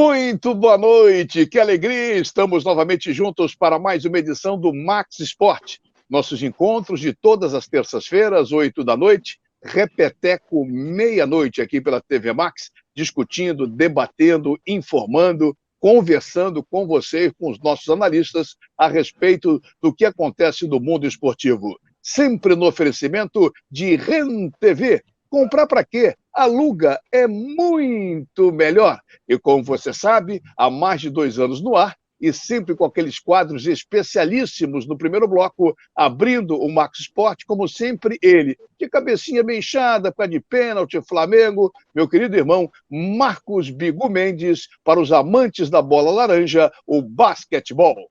Muito boa noite, que alegria! Estamos novamente juntos para mais uma edição do Max Esporte. Nossos encontros de todas as terças-feiras, 8 da noite, repeteco meia-noite aqui pela TV Max, discutindo, debatendo, informando, conversando com você e com os nossos analistas a respeito do que acontece no mundo esportivo. Sempre no oferecimento de REN TV. Comprar para quê? Aluga é muito melhor. E como você sabe, há mais de 2 anos no ar, e sempre com aqueles quadros especialíssimos no primeiro bloco, abrindo o Max Esporte, como sempre ele, de cabecinha bem inchada, pé de pênalti, Flamengo, meu querido irmão Marcos Bigu Mendes, para os amantes da bola laranja, o basquetebol.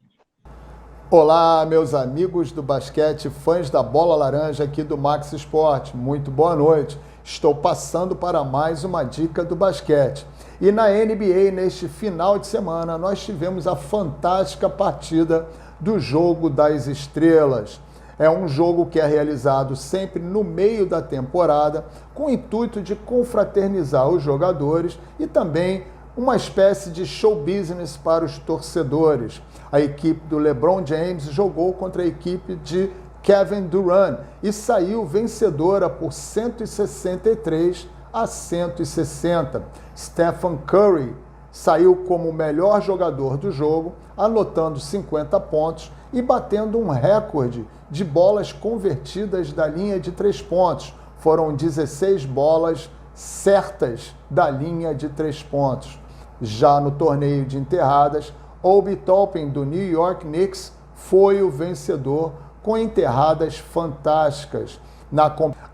Olá, meus amigos do basquete, fãs da bola laranja aqui do Max Esporte. Muito boa noite. Estou passando para mais uma dica do basquete. E na NBA, neste final de semana, nós tivemos a fantástica partida do Jogo das Estrelas. É um jogo que é realizado sempre no meio da temporada, com o intuito de confraternizar os jogadores e também uma espécie de show business para os torcedores. A equipe do LeBron James jogou contra a equipe de Kevin Durant e saiu vencedora por 163-160. Stephen Curry saiu como o melhor jogador do jogo, anotando 50 pontos e batendo um recorde de bolas convertidas da linha de 3 pontos. Foram 16 bolas certas da linha de 3 pontos. Já no torneio de enterradas, Obi Toppin, do New York Knicks, foi o vencedor com enterradas fantásticas.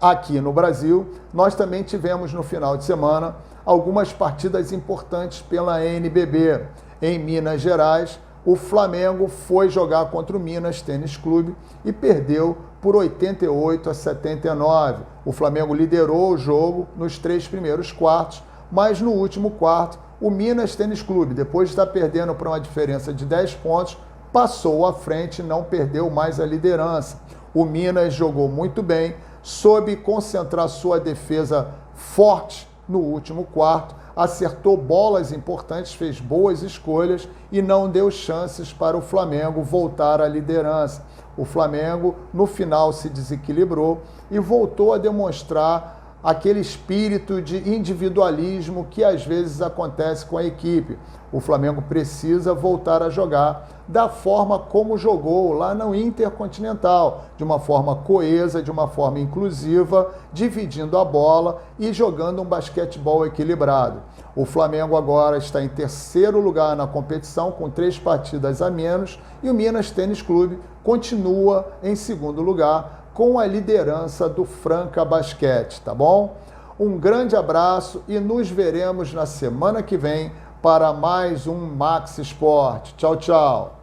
Aqui no Brasil, nós também tivemos no final de semana algumas partidas importantes pela NBB. Em Minas Gerais, o Flamengo foi jogar contra o Minas Tênis Clube e perdeu por 88-79. O Flamengo liderou o jogo nos 3 primeiros quartos, mas no último quarto, o Minas Tênis Clube, depois de estar perdendo por uma diferença de 10 pontos, passou à frente e não perdeu mais a liderança. O Minas jogou muito bem, soube concentrar sua defesa forte no último quarto, acertou bolas importantes, fez boas escolhas e não deu chances para o Flamengo voltar à liderança. O Flamengo, no final, se desequilibrou e voltou a demonstrar aquele espírito de individualismo que às vezes acontece com a equipe. O Flamengo precisa voltar a jogar da forma como jogou lá no Intercontinental, de uma forma coesa, de uma forma inclusiva, dividindo a bola e jogando um basquetebol equilibrado. O Flamengo agora está em 3º lugar na competição, com 3 partidas a menos, e o Minas Tênis Clube continua em 2º lugar, com a liderança do Franca Basquete, tá bom? Um grande abraço e nos veremos na semana que vem para mais um Max Esporte. Tchau, tchau.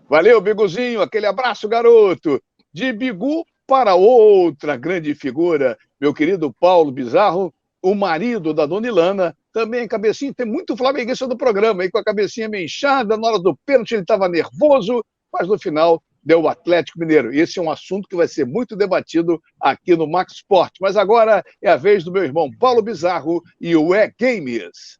Valeu, Biguzinho, aquele abraço, garoto. De Bigu para outra grande figura, meu querido Paulo Bizarro, o marido da dona Ilana, também cabecinha, tem muito flamenguista do programa, aí com a cabecinha meio inchada, na hora do pênalti ele estava nervoso, mas no final deu o Atlético Mineiro. Esse é um assunto que vai ser muito debatido aqui no Max Esporte. Mas agora é a vez do meu irmão Paulo Bizarro e o E-Games.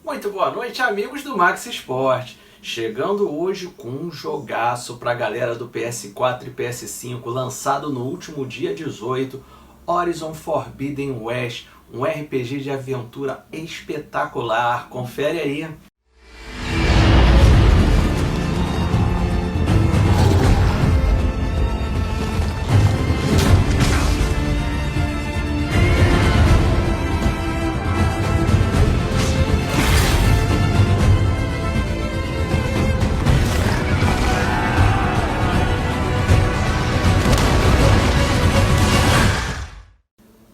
Muito boa noite, amigos do Max Esporte. Chegando hoje com um jogaço para a galera do PS4 e PS5, lançado no último dia 18, Horizon Forbidden West, um RPG de aventura espetacular. Confere aí.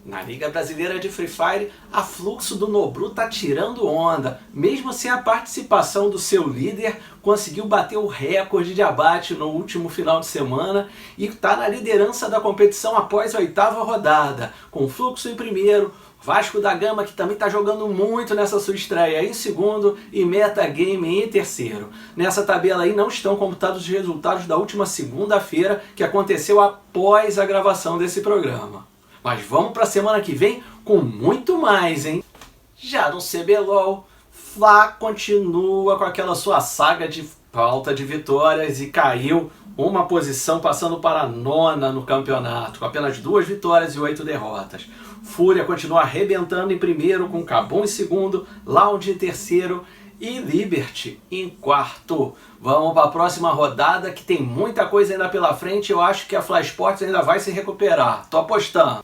Na Liga Brasileira de Free Fire, a Fluxo do Nobru tá tirando onda. Mesmo sem a participação do seu líder, conseguiu bater o recorde de abate no último final de semana e tá na liderança da competição após a 8ª rodada, com Fluxo em primeiro, Vasco da Gama, que também está jogando muito nessa sua estreia, em segundo, e Metagame em terceiro. Nessa tabela aí não estão computados os resultados da última segunda-feira, que aconteceu após a gravação desse programa. Mas vamos para a semana que vem com muito mais, hein? Já no CBLOL, Fla continua com aquela sua saga de falta de vitórias e caiu uma posição, passando para a 9ª no campeonato, com apenas 2 vitórias e 8 derrotas. Fúria continua arrebentando em primeiro, com Cabum em segundo, Loud em terceiro e Liberty em quarto. Vamos para a próxima rodada, que tem muita coisa ainda pela frente. Eu acho que a Fly Sports ainda vai se recuperar. Tô apostando.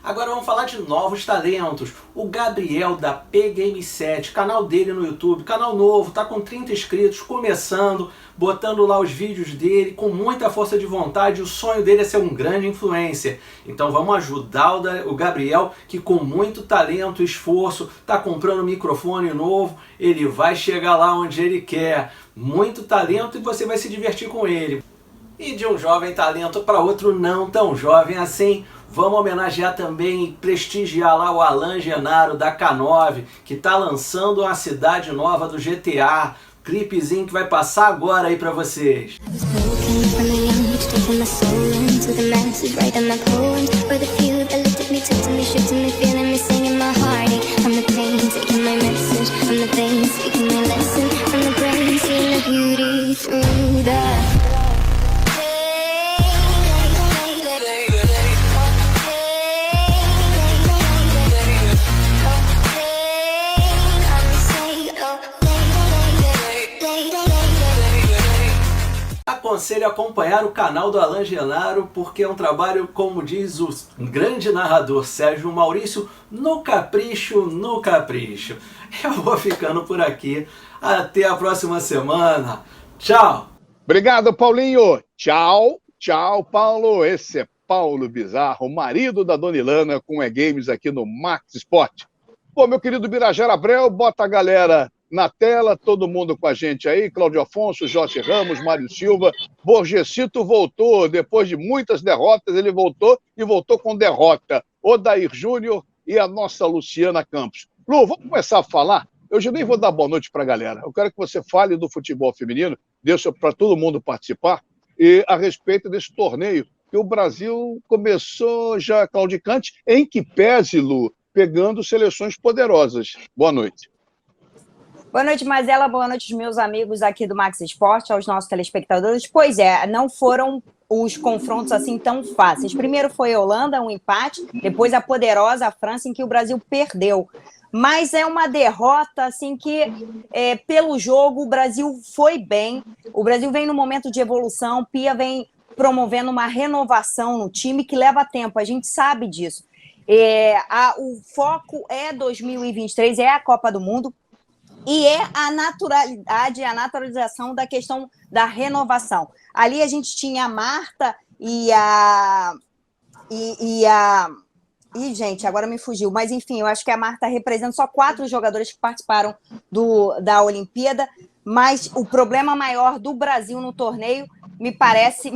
Agora vamos falar de novos talentos. O Gabriel da P-Game 7, canal dele no YouTube, canal novo, tá com 30 inscritos, começando, botando lá os vídeos dele, com muita força de vontade. O sonho dele é ser um grande influencer. Então vamos ajudar o Gabriel, que com muito talento e esforço, tá comprando um microfone novo, ele vai chegar lá onde ele quer. Muito talento e você vai se divertir com ele. E de um jovem talento para outro não tão jovem assim, vamos homenagear também e prestigiar lá o Alan Genaro da K9, que está lançando uma cidade nova do GTA, clipezinho que vai passar agora aí para vocês. Aconselho a acompanhar o canal do Alan Genaro, porque é um trabalho, como diz o grande narrador Sérgio Maurício, no capricho, no capricho. Eu vou ficando por aqui. Até a próxima semana. Tchau! Obrigado, Paulinho. Tchau, tchau, Paulo. Esse é Paulo Bizarro, marido da Dona Ilana, com E-Games aqui no Max Sport. Pô, meu querido Birajara Abreu, bota a galera na tela, todo mundo com a gente aí, Cláudio Afonso, Jorge Ramos, Mário Silva, Borgesito voltou, depois de muitas derrotas, ele voltou e voltou com derrota. Odair Júnior e a nossa Luciana Campos. Lu, vamos começar a falar? Eu já nem vou dar boa noite para a galera. Eu quero que você fale do futebol feminino, deixa para todo mundo participar, e a respeito desse torneio, que o Brasil começou já claudicante, em que pese, Lu, pegando seleções poderosas. Boa noite. Boa noite, Mazela. Boa noite, meus amigos aqui do Max Esporte, aos nossos telespectadores. Pois é, não foram os confrontos assim tão fáceis. Primeiro foi a Holanda, um empate, depois a poderosa França, em que o Brasil perdeu. Mas é uma derrota assim que, pelo jogo, o Brasil foi bem. O Brasil vem num momento de evolução, Pia vem promovendo uma renovação no time que leva tempo, a gente sabe disso. O foco é 2023, é a Copa do Mundo, e é a naturalidade, a naturalização da questão da renovação. Ali a gente tinha a Marta e gente, agora me fugiu, mas enfim, eu acho que a Marta representa só 4 jogadores que participaram da Olimpíada, mas o problema maior do Brasil no torneio, me parece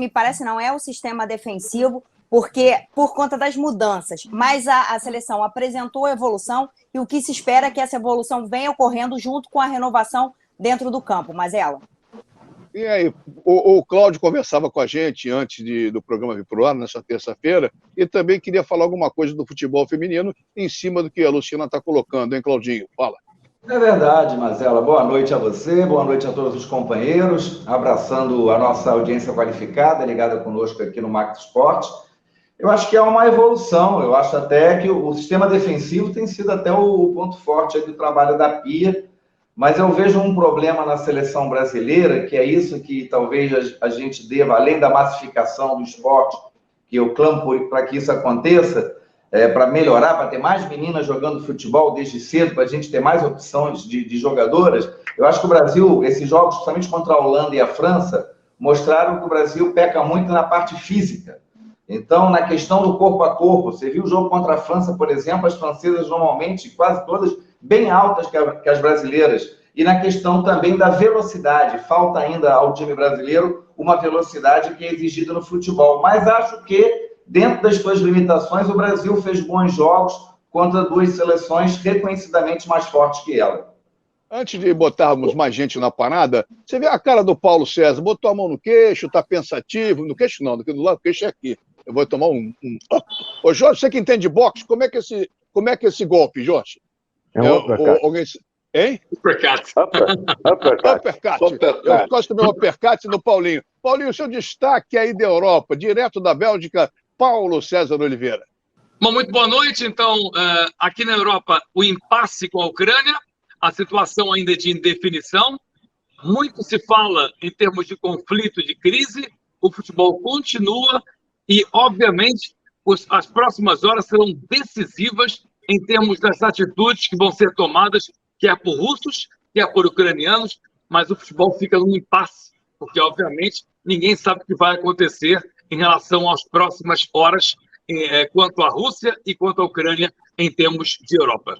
não é o sistema defensivo, porque por conta das mudanças, mas a seleção apresentou evolução e o que se espera é que essa evolução venha ocorrendo junto com a renovação dentro do campo. Mazela. E aí, o Cláudio conversava com a gente antes do programa vir para o ar, nessa terça-feira, e também queria falar alguma coisa do futebol feminino em cima do que a Luciana está colocando, hein, Claudinho? Fala. É verdade, Mazela. Boa noite a você, boa noite a todos os companheiros, abraçando a nossa audiência qualificada, ligada conosco aqui no Max Esporte. Eu acho que é uma evolução, eu acho até que o sistema defensivo tem sido até o ponto forte aí do trabalho da Pia, mas eu vejo um problema na seleção brasileira, que é isso que talvez a gente deva, além da massificação do esporte, que eu clamo para que isso aconteça, para melhorar, para ter mais meninas jogando futebol desde cedo, para a gente ter mais opções de jogadoras. Eu acho que o Brasil, esses jogos, principalmente contra a Holanda e a França, mostraram que o Brasil peca muito na parte física. Então, na questão do corpo a corpo, você viu o jogo contra a França, por exemplo, as francesas normalmente, quase todas, bem altas que as brasileiras. E na questão também da velocidade, falta ainda ao time brasileiro uma velocidade que é exigida no futebol. Mas acho que, dentro das suas limitações, o Brasil fez bons jogos contra 2 seleções reconhecidamente mais fortes que ela. Antes de botarmos mais gente na parada, você vê a cara do Paulo César, botou a mão no queixo, está pensativo, no queixo não, do lado do queixo é aqui. Eu vou tomar Ô, Jorge, você que entende de boxe, como é que esse golpe, Jorge? Hein? Uppercut. Uppercut. Eu gosto do meu uppercut no Paulinho. Paulinho, seu destaque aí da Europa, direto da Bélgica, Paulo César Oliveira. Bom, muito boa noite. Então, aqui na Europa, o impasse com a Ucrânia, a situação ainda de indefinição. Muito se fala em termos de conflito, de crise. O futebol continua e, obviamente, as próximas horas serão decisivas em termos das atitudes que vão ser tomadas, quer por russos, quer por ucranianos, mas o futebol fica num impasse, porque, obviamente, ninguém sabe o que vai acontecer em relação às próximas horas quanto à Rússia e quanto à Ucrânia em termos de Europa.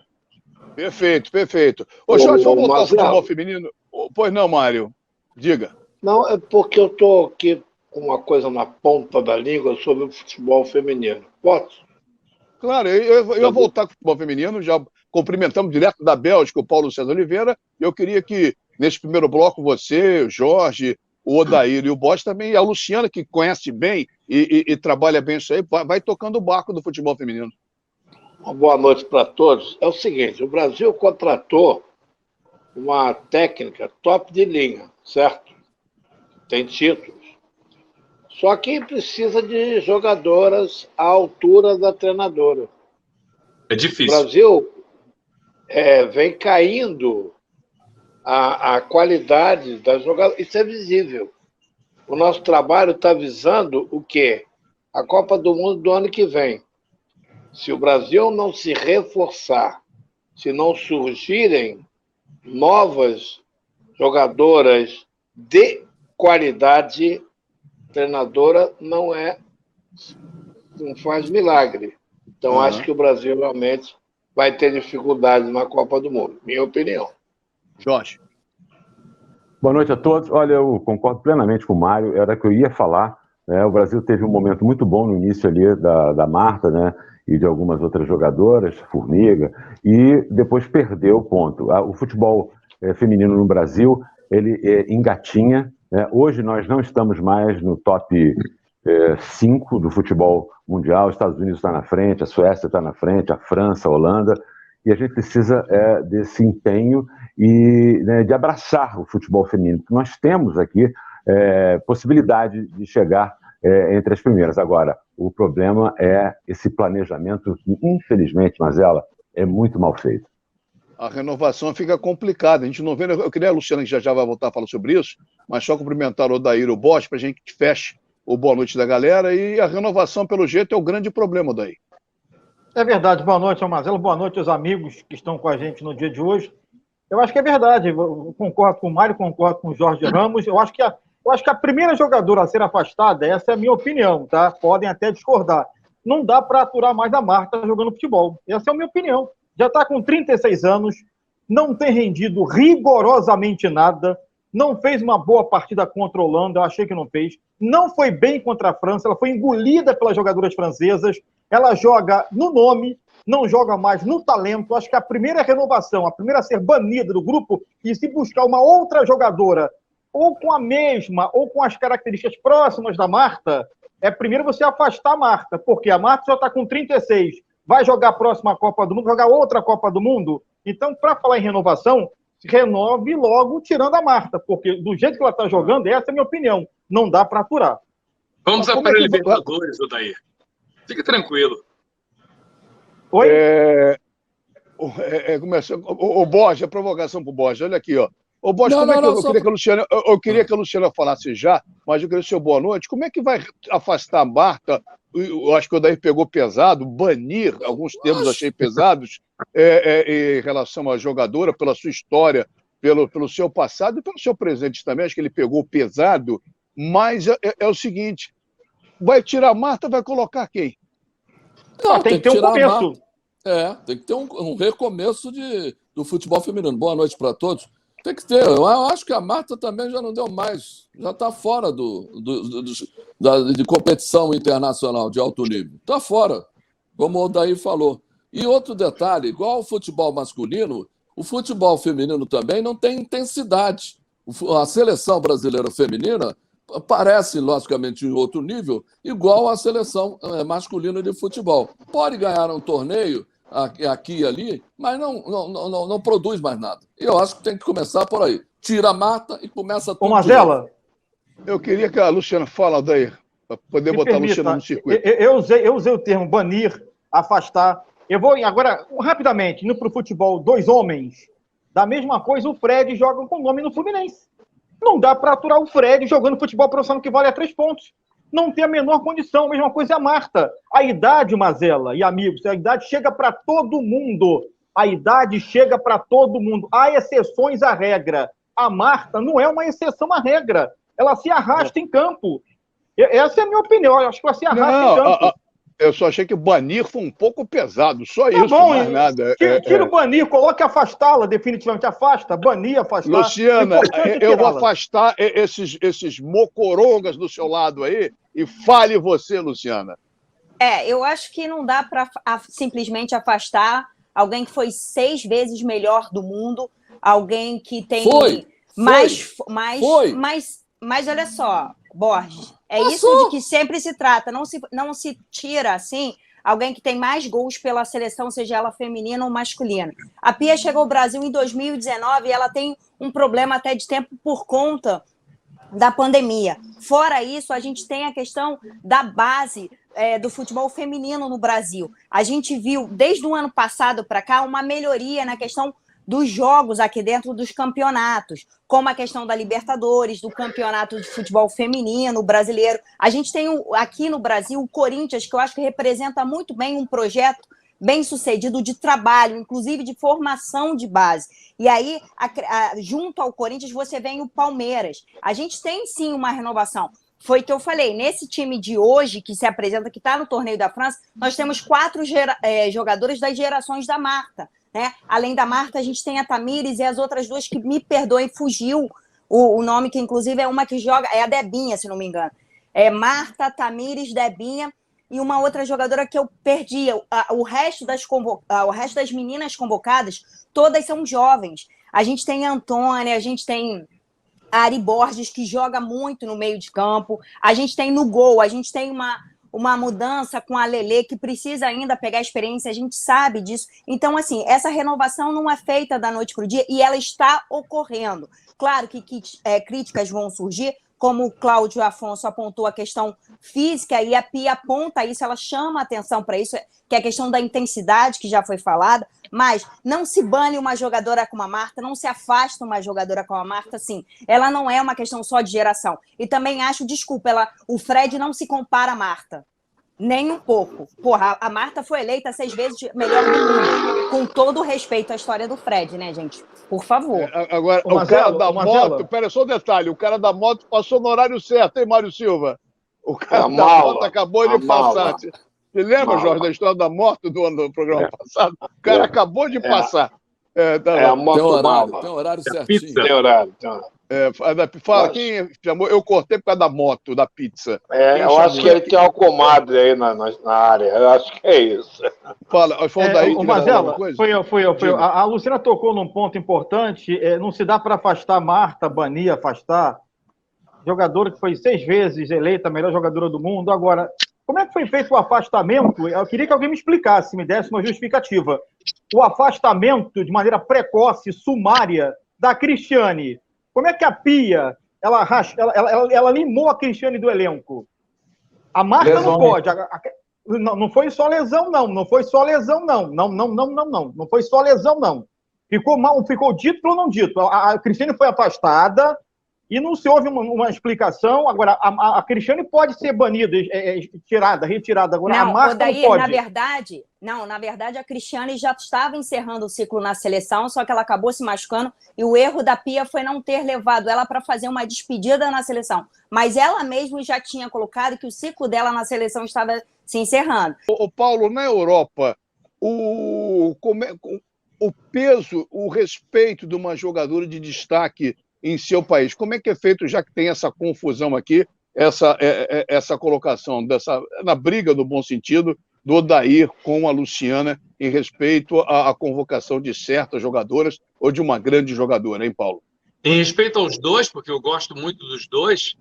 Perfeito. Ô, Jorge, vamos voltar ao futebol feminino? Pois não, Mário. Diga. Não, é porque eu estou aqui com uma coisa na ponta da língua sobre o futebol feminino. Posso? Claro, eu ia voltar com o futebol feminino, já cumprimentamos direto da Bélgica o Paulo César Oliveira. Eu queria que, nesse primeiro bloco, você, o Jorge, o Odair e o Bosch também, e a Luciana, que conhece bem e trabalha bem isso aí, vai tocando o barco do futebol feminino. Uma boa noite para todos. É o seguinte, o Brasil contratou uma técnica top de linha, certo? Tem títulos. Só que precisa de jogadoras à altura da treinadora. É difícil. O Brasil vem caindo a qualidade das jogadoras. Isso é visível. O nosso trabalho está visando o quê? A Copa do Mundo do ano que vem. Se o Brasil não se reforçar, se não surgirem novas jogadoras de qualidade, treinadora não faz milagre. Então, acho que o Brasil realmente vai ter dificuldade na Copa do Mundo, minha opinião. Jorge. Boa noite a todos. Olha, eu concordo plenamente com o Mário, era o que eu ia falar. O Brasil teve um momento muito bom no início ali da Marta, né? E de algumas outras jogadoras, Formiga, e depois perdeu o ponto. O futebol feminino no Brasil, ele engatinha. Hoje nós não estamos mais no top 5 do futebol mundial. Os Estados Unidos está na frente, a Suécia está na frente, a França, a Holanda, e a gente precisa desse empenho e de abraçar o futebol feminino, porque nós temos aqui possibilidade de chegar entre as primeiras. Agora, o problema é esse planejamento que, infelizmente, Mazella, é muito mal feito. A renovação fica complicada. A gente não vê. Eu queria a Luciana, que já vai voltar a falar sobre isso, mas só cumprimentar o Odair e o Bosch para a gente que feche o boa noite da galera. E a renovação, pelo jeito, é o grande problema, Odair. É verdade. Boa noite, Mazella. Boa noite aos amigos que estão com a gente no dia de hoje. Eu acho que é verdade. Eu concordo com o Mário, concordo com o Jorge Ramos. Eu acho que a primeira jogadora a ser afastada, essa é a minha opinião, tá? Podem até discordar. Não dá para aturar mais a Marta jogando futebol. Essa é a minha opinião. Já está com 36 anos, não tem rendido rigorosamente nada, não fez uma boa partida contra a Holanda, eu achei que não fez, não foi bem contra a França, ela foi engolida pelas jogadoras francesas, ela joga no nome, não joga mais no talento. Acho que a primeira renovação, a primeira a ser banida do grupo, e se buscar uma outra jogadora ou com a mesma, ou com as características próximas da Marta, primeiro você afastar a Marta, porque a Marta já está com 36, vai jogar a próxima Copa do Mundo, jogar outra Copa do Mundo. Então, para falar em renovação, renove logo tirando a Marta, porque do jeito que ela está jogando, essa é a minha opinião, não dá para aturar. Vamos para a Libertadores, Odair. Fique tranquilo. Oi? O Borja, a provocação para o Borja, olha aqui, ó. Ô, Bosch, eu queria que a Luciana falasse já, mas eu queria seu boa noite. Como é que vai afastar a Marta? Eu acho que o Odair pegou pesado, banir, alguns termos achei pesados, em relação à jogadora, pela sua história, pelo seu passado e pelo seu presente também. Acho que ele pegou pesado, mas é o seguinte: vai tirar a Marta, vai colocar quem? Não, tem que ter um começo. Tem que ter um recomeço do futebol feminino. Boa noite para todos. Tem que ter. Eu acho que a Marta também já não deu mais. Já está fora de competição internacional de alto nível. Está fora, como o Odair falou. E outro detalhe, igual o futebol masculino, o futebol feminino também não tem intensidade. A seleção brasileira feminina parece, logicamente, em outro nível, igual à seleção masculina de futebol. Pode ganhar um torneio, aqui e ali, mas não produz mais nada. Eu acho que tem que começar por aí. Tira a Marta e começa tudo. Ô, Mazella, eu queria que a Luciana fala daí, para poder botar a Luciana no circuito. Eu usei o termo banir, afastar. Eu vou agora, rapidamente, indo para o futebol, 2 homens. Da mesma coisa, o Fred joga com nome no Fluminense. Não dá para aturar o Fred jogando futebol profissional que vale a 3 pontos. Não tem a menor condição. A mesma coisa é a Marta. A idade, Mazella e amigos, a idade chega para todo mundo. A idade chega para todo mundo. Há exceções à regra. A Marta não é uma exceção à regra. Ela se arrasta em campo. Essa é a minha opinião. Eu acho que ela se arrasta em campo. Eu só achei que o banir foi um pouco pesado. Só Tá isso, bom, mais nada. Tira o banir, coloque afastá-la definitivamente. Afasta, banir, afastar. Luciana, eu vou afastar esses mocorongas do seu lado aí e fale você, Luciana. Eu acho que não dá para simplesmente afastar alguém que foi 6 vezes melhor do mundo, alguém que tem mas olha só, Borges, isso de que sempre se trata, não se tira assim alguém que tem mais gols pela seleção, seja ela feminina ou masculina. A Pia chegou ao Brasil em 2019 e ela tem um problema até de tempo por conta da pandemia. Fora isso, a gente tem a questão da base do futebol feminino no Brasil. A gente viu, desde o ano passado para cá, uma melhoria na questão dos jogos aqui dentro dos campeonatos, como a questão da Libertadores, do campeonato de futebol feminino brasileiro. A gente tem aqui no Brasil o Corinthians, que eu acho que representa muito bem um projeto bem sucedido de trabalho, inclusive de formação de base. E aí, junto ao Corinthians, você vem o Palmeiras. A gente tem, sim, uma renovação. Foi o que eu falei, nesse time de hoje, que se apresenta, que está no Torneio da França, nós temos 4 jogadores das gerações da Marta. Né? Além da Marta, a gente tem a Tamires e as outras 2 que, me perdoem, fugiu o nome, que inclusive é uma que joga, é a Debinha, se não me engano. Marta, Tamires, Debinha e uma outra jogadora que eu perdi. O resto das meninas convocadas, todas são jovens. A gente tem a Antônia, a gente tem a Ari Borges, que joga muito no meio de campo. A gente tem no gol, a gente tem uma mudança com a Lelê, que precisa ainda pegar experiência, a gente sabe disso. Então, assim, essa renovação não é feita da noite para o dia e ela está ocorrendo. Claro que críticas vão surgir, como o Cláudio Afonso apontou a questão física, e a Pia aponta isso, ela chama a atenção para isso, que é a questão da intensidade, que já foi falada, mas não se bane uma jogadora como a Marta, não se afasta uma jogadora como a Marta, assim, ela não é uma questão só de geração. E também acho, desculpa, o Fred não se compara a Marta, nem um pouco. Porra, a Marta foi eleita 6 vezes melhor do mundo, com todo o respeito à história do Fred, né, gente? Por favor. Agora, o cara da moto, pera, só um detalhe, o cara da moto passou no horário certo, hein, Mário Silva? O cara da moto acabou de passar. Você lembra, Jorge, da história da moto do programa passado? O cara acabou de passar. A moto tem horário certinho. Tem horário. Fala, quem chamou? Eu cortei por causa da moto, da pizza. Eu acho que ele tem uma comadre aí na área. Eu acho que é isso. Foi daí que Mazella, foi eu. A Luciana tocou num ponto importante. Não se dá para afastar Marta, banir, afastar. Jogadora que foi 6 vezes eleita a melhor jogadora do mundo. Agora, como é que foi feito o afastamento? Eu queria que alguém me explicasse, me desse uma justificativa. O afastamento de maneira precoce, sumária, da Cristiane. Como é que a Pia, ela limou a Cristiane do elenco? A Marta lesão. Não pode. Não foi só lesão, não. Não foi só lesão, não. Não foi só lesão, não. Ficou mal, ficou dito ou não dito. A Cristiane foi afastada e não se houve uma explicação. Agora, a Cristiane pode ser banida, retirada. Agora, não, a Marta não pode. Na verdade, a Cristiane já estava encerrando o ciclo na seleção, só que ela acabou se machucando, e o erro da Pia foi não ter levado ela para fazer uma despedida na seleção. Mas ela mesma já tinha colocado que o ciclo dela na seleção estava se encerrando. O Paulo, na Europa, o peso, o respeito de uma jogadora de destaque em seu país, como é que é feito, já que tem essa confusão aqui, essa colocação, na briga, no bom sentido, do Odair com a Luciana em respeito à convocação de certas jogadoras ou de uma grande jogadora, hein, Paulo? Em respeito aos dois, porque eu gosto muito dos dois,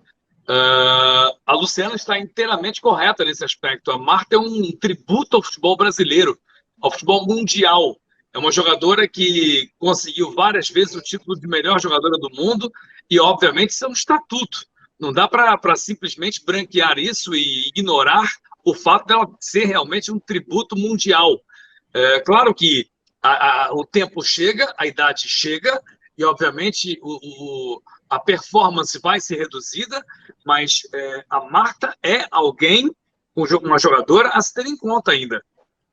a Luciana está inteiramente correta nesse aspecto. A Marta é um tributo ao futebol brasileiro. ao futebol mundial. É uma jogadora que conseguiu várias vezes o título de melhor jogadora do mundo e, obviamente, isso é um estatuto. Não dá para simplesmente branquear isso e ignorar o fato dela ser realmente um tributo mundial. Claro que o tempo chega, a idade chega e, obviamente, a performance vai ser reduzida, mas a Marta é alguém, uma jogadora a se ter em conta ainda.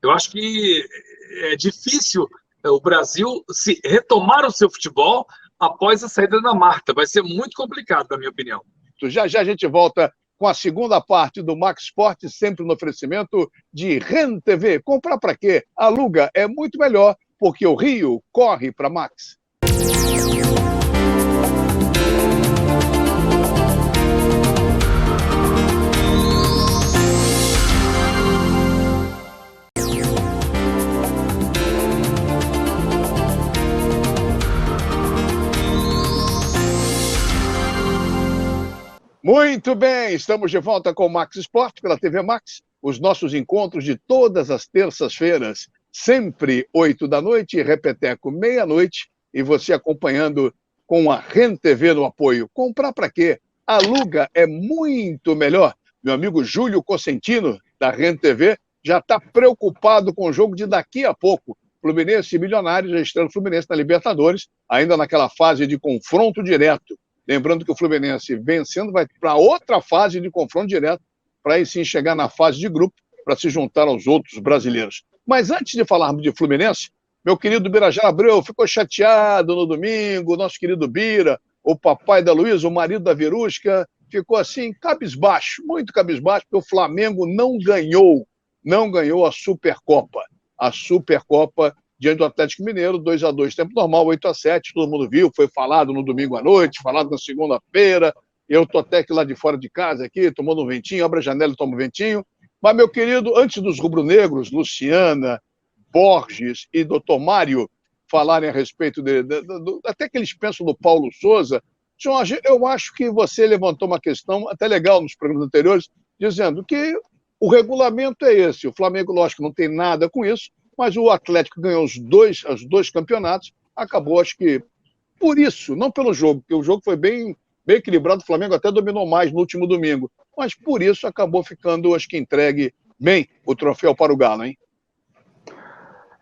Eu acho que é difícil o Brasil se retomar o seu futebol após a saída da Marta. Vai ser muito complicado, na minha opinião. Já já a gente volta com a segunda parte do Max Sport, sempre no oferecimento de REN TV. Comprar para quê? Aluga é muito melhor, porque o Rio corre para Max. Muito bem, estamos de volta com o Max Sport pela TV Max. Os nossos encontros de todas as terças-feiras, sempre 8 da noite, repeteco meia-noite, e você acompanhando com a REN TV no apoio. Comprar para quê? Aluga é muito melhor. Meu amigo Júlio Cosentino, da REN TV, já está preocupado com o jogo de daqui a pouco. Fluminense e Milionários, registrando o Fluminense na Libertadores, ainda naquela fase de confronto direto. Lembrando que o Fluminense vencendo vai para outra fase de confronto direto, para aí sim chegar na fase de grupo, para se juntar aos outros brasileiros. Mas antes de falarmos de Fluminense, meu querido Birajara Abreu ficou chateado no domingo, nosso querido Bira, o papai da Luísa, o marido da Verusca, ficou assim, cabisbaixo, muito cabisbaixo, porque o Flamengo não ganhou a Supercopa. A Supercopa diante do Atlético Mineiro, 2-2, tempo normal, 8-7, todo mundo viu, foi falado no domingo à noite, falado na segunda-feira, eu estou até aqui lá de fora de casa, aqui, tomando um ventinho, abre a janela e toma um ventinho. Mas, meu querido, antes dos rubro-negros, Luciana, Borges e doutor Mário falarem a respeito até que eles pensam no Paulo Souza, Jorge, eu acho que você levantou uma questão até legal nos programas anteriores, dizendo que o regulamento é esse, o Flamengo, lógico, não tem nada com isso, mas o Atlético ganhou os dois campeonatos, acabou, acho que, por isso, não pelo jogo, porque o jogo foi bem equilibrado, o Flamengo até dominou mais no último domingo, mas por isso acabou ficando, acho que entregue bem o troféu para o Galo, hein?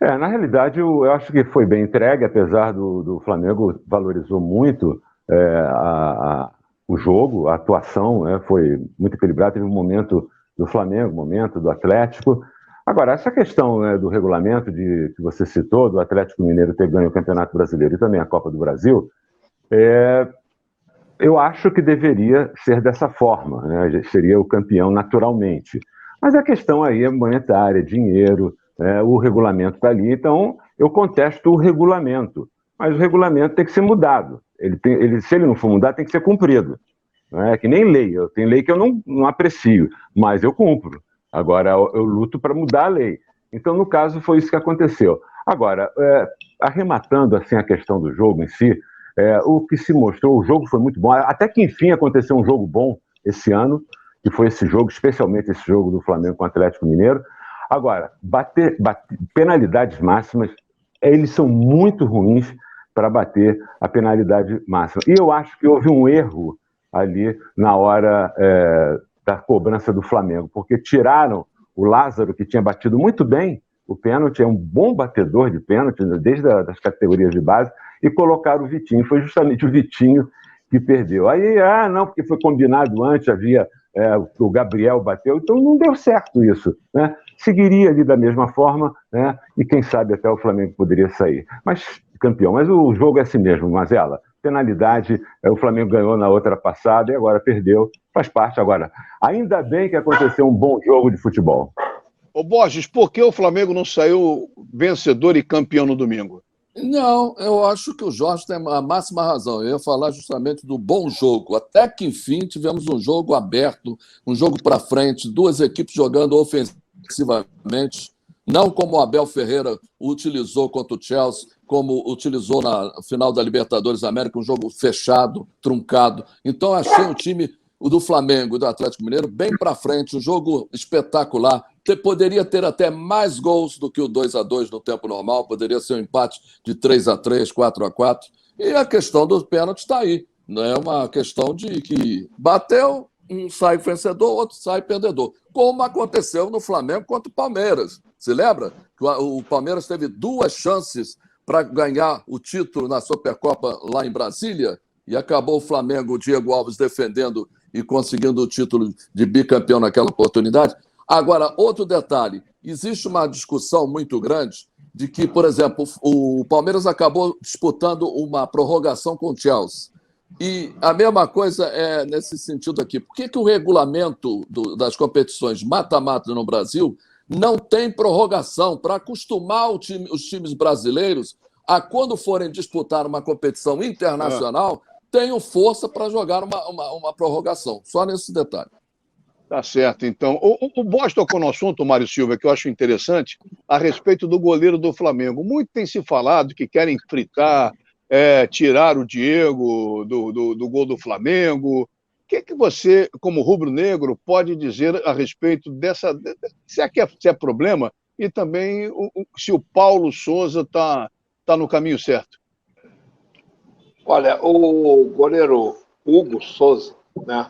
Na realidade, eu acho que foi bem entregue, apesar do Flamengo valorizou muito o jogo, a atuação, foi muito equilibrado, teve um momento do Flamengo, um momento do Atlético. Agora, essa questão do regulamento que você citou, do Atlético Mineiro ter ganho o Campeonato Brasileiro e também a Copa do Brasil, eu acho que deveria ser dessa forma, né? Seria o campeão naturalmente. Mas a questão aí é monetária, dinheiro, o regulamento está ali, então eu contesto o regulamento. Mas o regulamento tem que ser mudado. Se ele não for mudado, tem que ser cumprido. Não é que nem lei. Tem lei que eu não aprecio, mas eu cumpro. Agora, eu luto para mudar a lei. Então, no caso, foi isso que aconteceu. Agora, arrematando assim, a questão do jogo em si, o que se mostrou, o jogo foi muito bom. Até que, enfim, aconteceu um jogo bom esse ano, que foi esse jogo, especialmente esse jogo do Flamengo com o Atlético Mineiro. Agora, penalidades máximas, eles são muito ruins para bater a penalidade máxima. E eu acho que houve um erro ali na hora da cobrança do Flamengo, porque tiraram o Lázaro, que tinha batido muito bem o pênalti, é um bom batedor de pênalti, desde as categorias de base, e colocaram o Vitinho. Foi justamente o Vitinho que perdeu. Aí, não, porque foi combinado antes, o Gabriel bateu, então não deu certo isso, né? Seguiria ali da mesma forma, né? E quem sabe até o Flamengo poderia sair. Mas, campeão, mas o jogo é assim mesmo, Mazella. Penalidade, o Flamengo ganhou na outra passada e agora perdeu, faz parte agora. Ainda bem que aconteceu um bom jogo de futebol. Ô Borges, por que o Flamengo não saiu vencedor e campeão no domingo? Não, eu acho que o Jorge tem a máxima razão. Eu ia falar justamente do bom jogo. Até que, enfim, tivemos um jogo aberto, um jogo para frente, duas equipes jogando ofensivamente, não como o Abel Ferreira utilizou contra o Chelsea, como utilizou na final da Libertadores América, um jogo fechado, truncado. Então, achei o time do Flamengo e do Atlético Mineiro bem para frente, um jogo espetacular, poderia ter até mais gols do que o 2-2 no tempo normal, poderia ser um empate de 3-3, 4-4. E a questão dos pênaltis está aí. Não é uma questão de que bateu, um sai vencedor, outro sai perdedor. Como aconteceu no Flamengo contra o Palmeiras. Se lembra? O Palmeiras teve 2 chances para ganhar o título na Supercopa lá em Brasília e acabou o Flamengo, o Diego Alves, defendendo e conseguindo o título de bicampeão naquela oportunidade. Agora, outro detalhe, existe uma discussão muito grande de que, por exemplo, o Palmeiras acabou disputando uma prorrogação com o Chelsea. E a mesma coisa é nesse sentido aqui. Por que o regulamento das competições mata-mata no Brasil não tem prorrogação para acostumar os times brasileiros a, quando forem disputar uma competição internacional, tenham força para jogar uma prorrogação? Só nesse detalhe. Tá certo, então. O Bosch tocou no assunto, Mário Silva, que eu acho interessante, a respeito do goleiro do Flamengo. Muito tem se falado que querem fritar, tirar o Diego do gol do Flamengo. O que você, como rubro-negro, pode dizer a respeito dessa... Se é problema, e também se o Paulo Souza está no caminho certo? Olha, o goleiro Hugo Souza, né,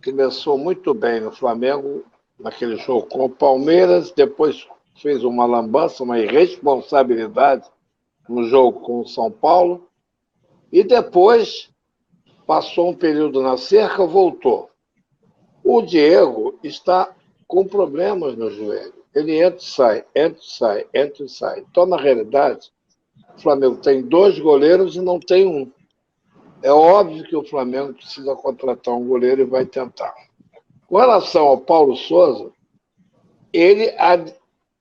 começou muito bem no Flamengo, naquele jogo com o Palmeiras, depois fez uma lambança, uma irresponsabilidade no jogo com o São Paulo, e depois passou um período na cerca, voltou. O Diego está com problemas no joelho. Ele entra e sai, entra e sai, entra e sai. Então, na realidade, o Flamengo tem 2 goleiros e não tem um. É óbvio que o Flamengo precisa contratar um goleiro e vai tentar. Com relação ao Paulo Souza,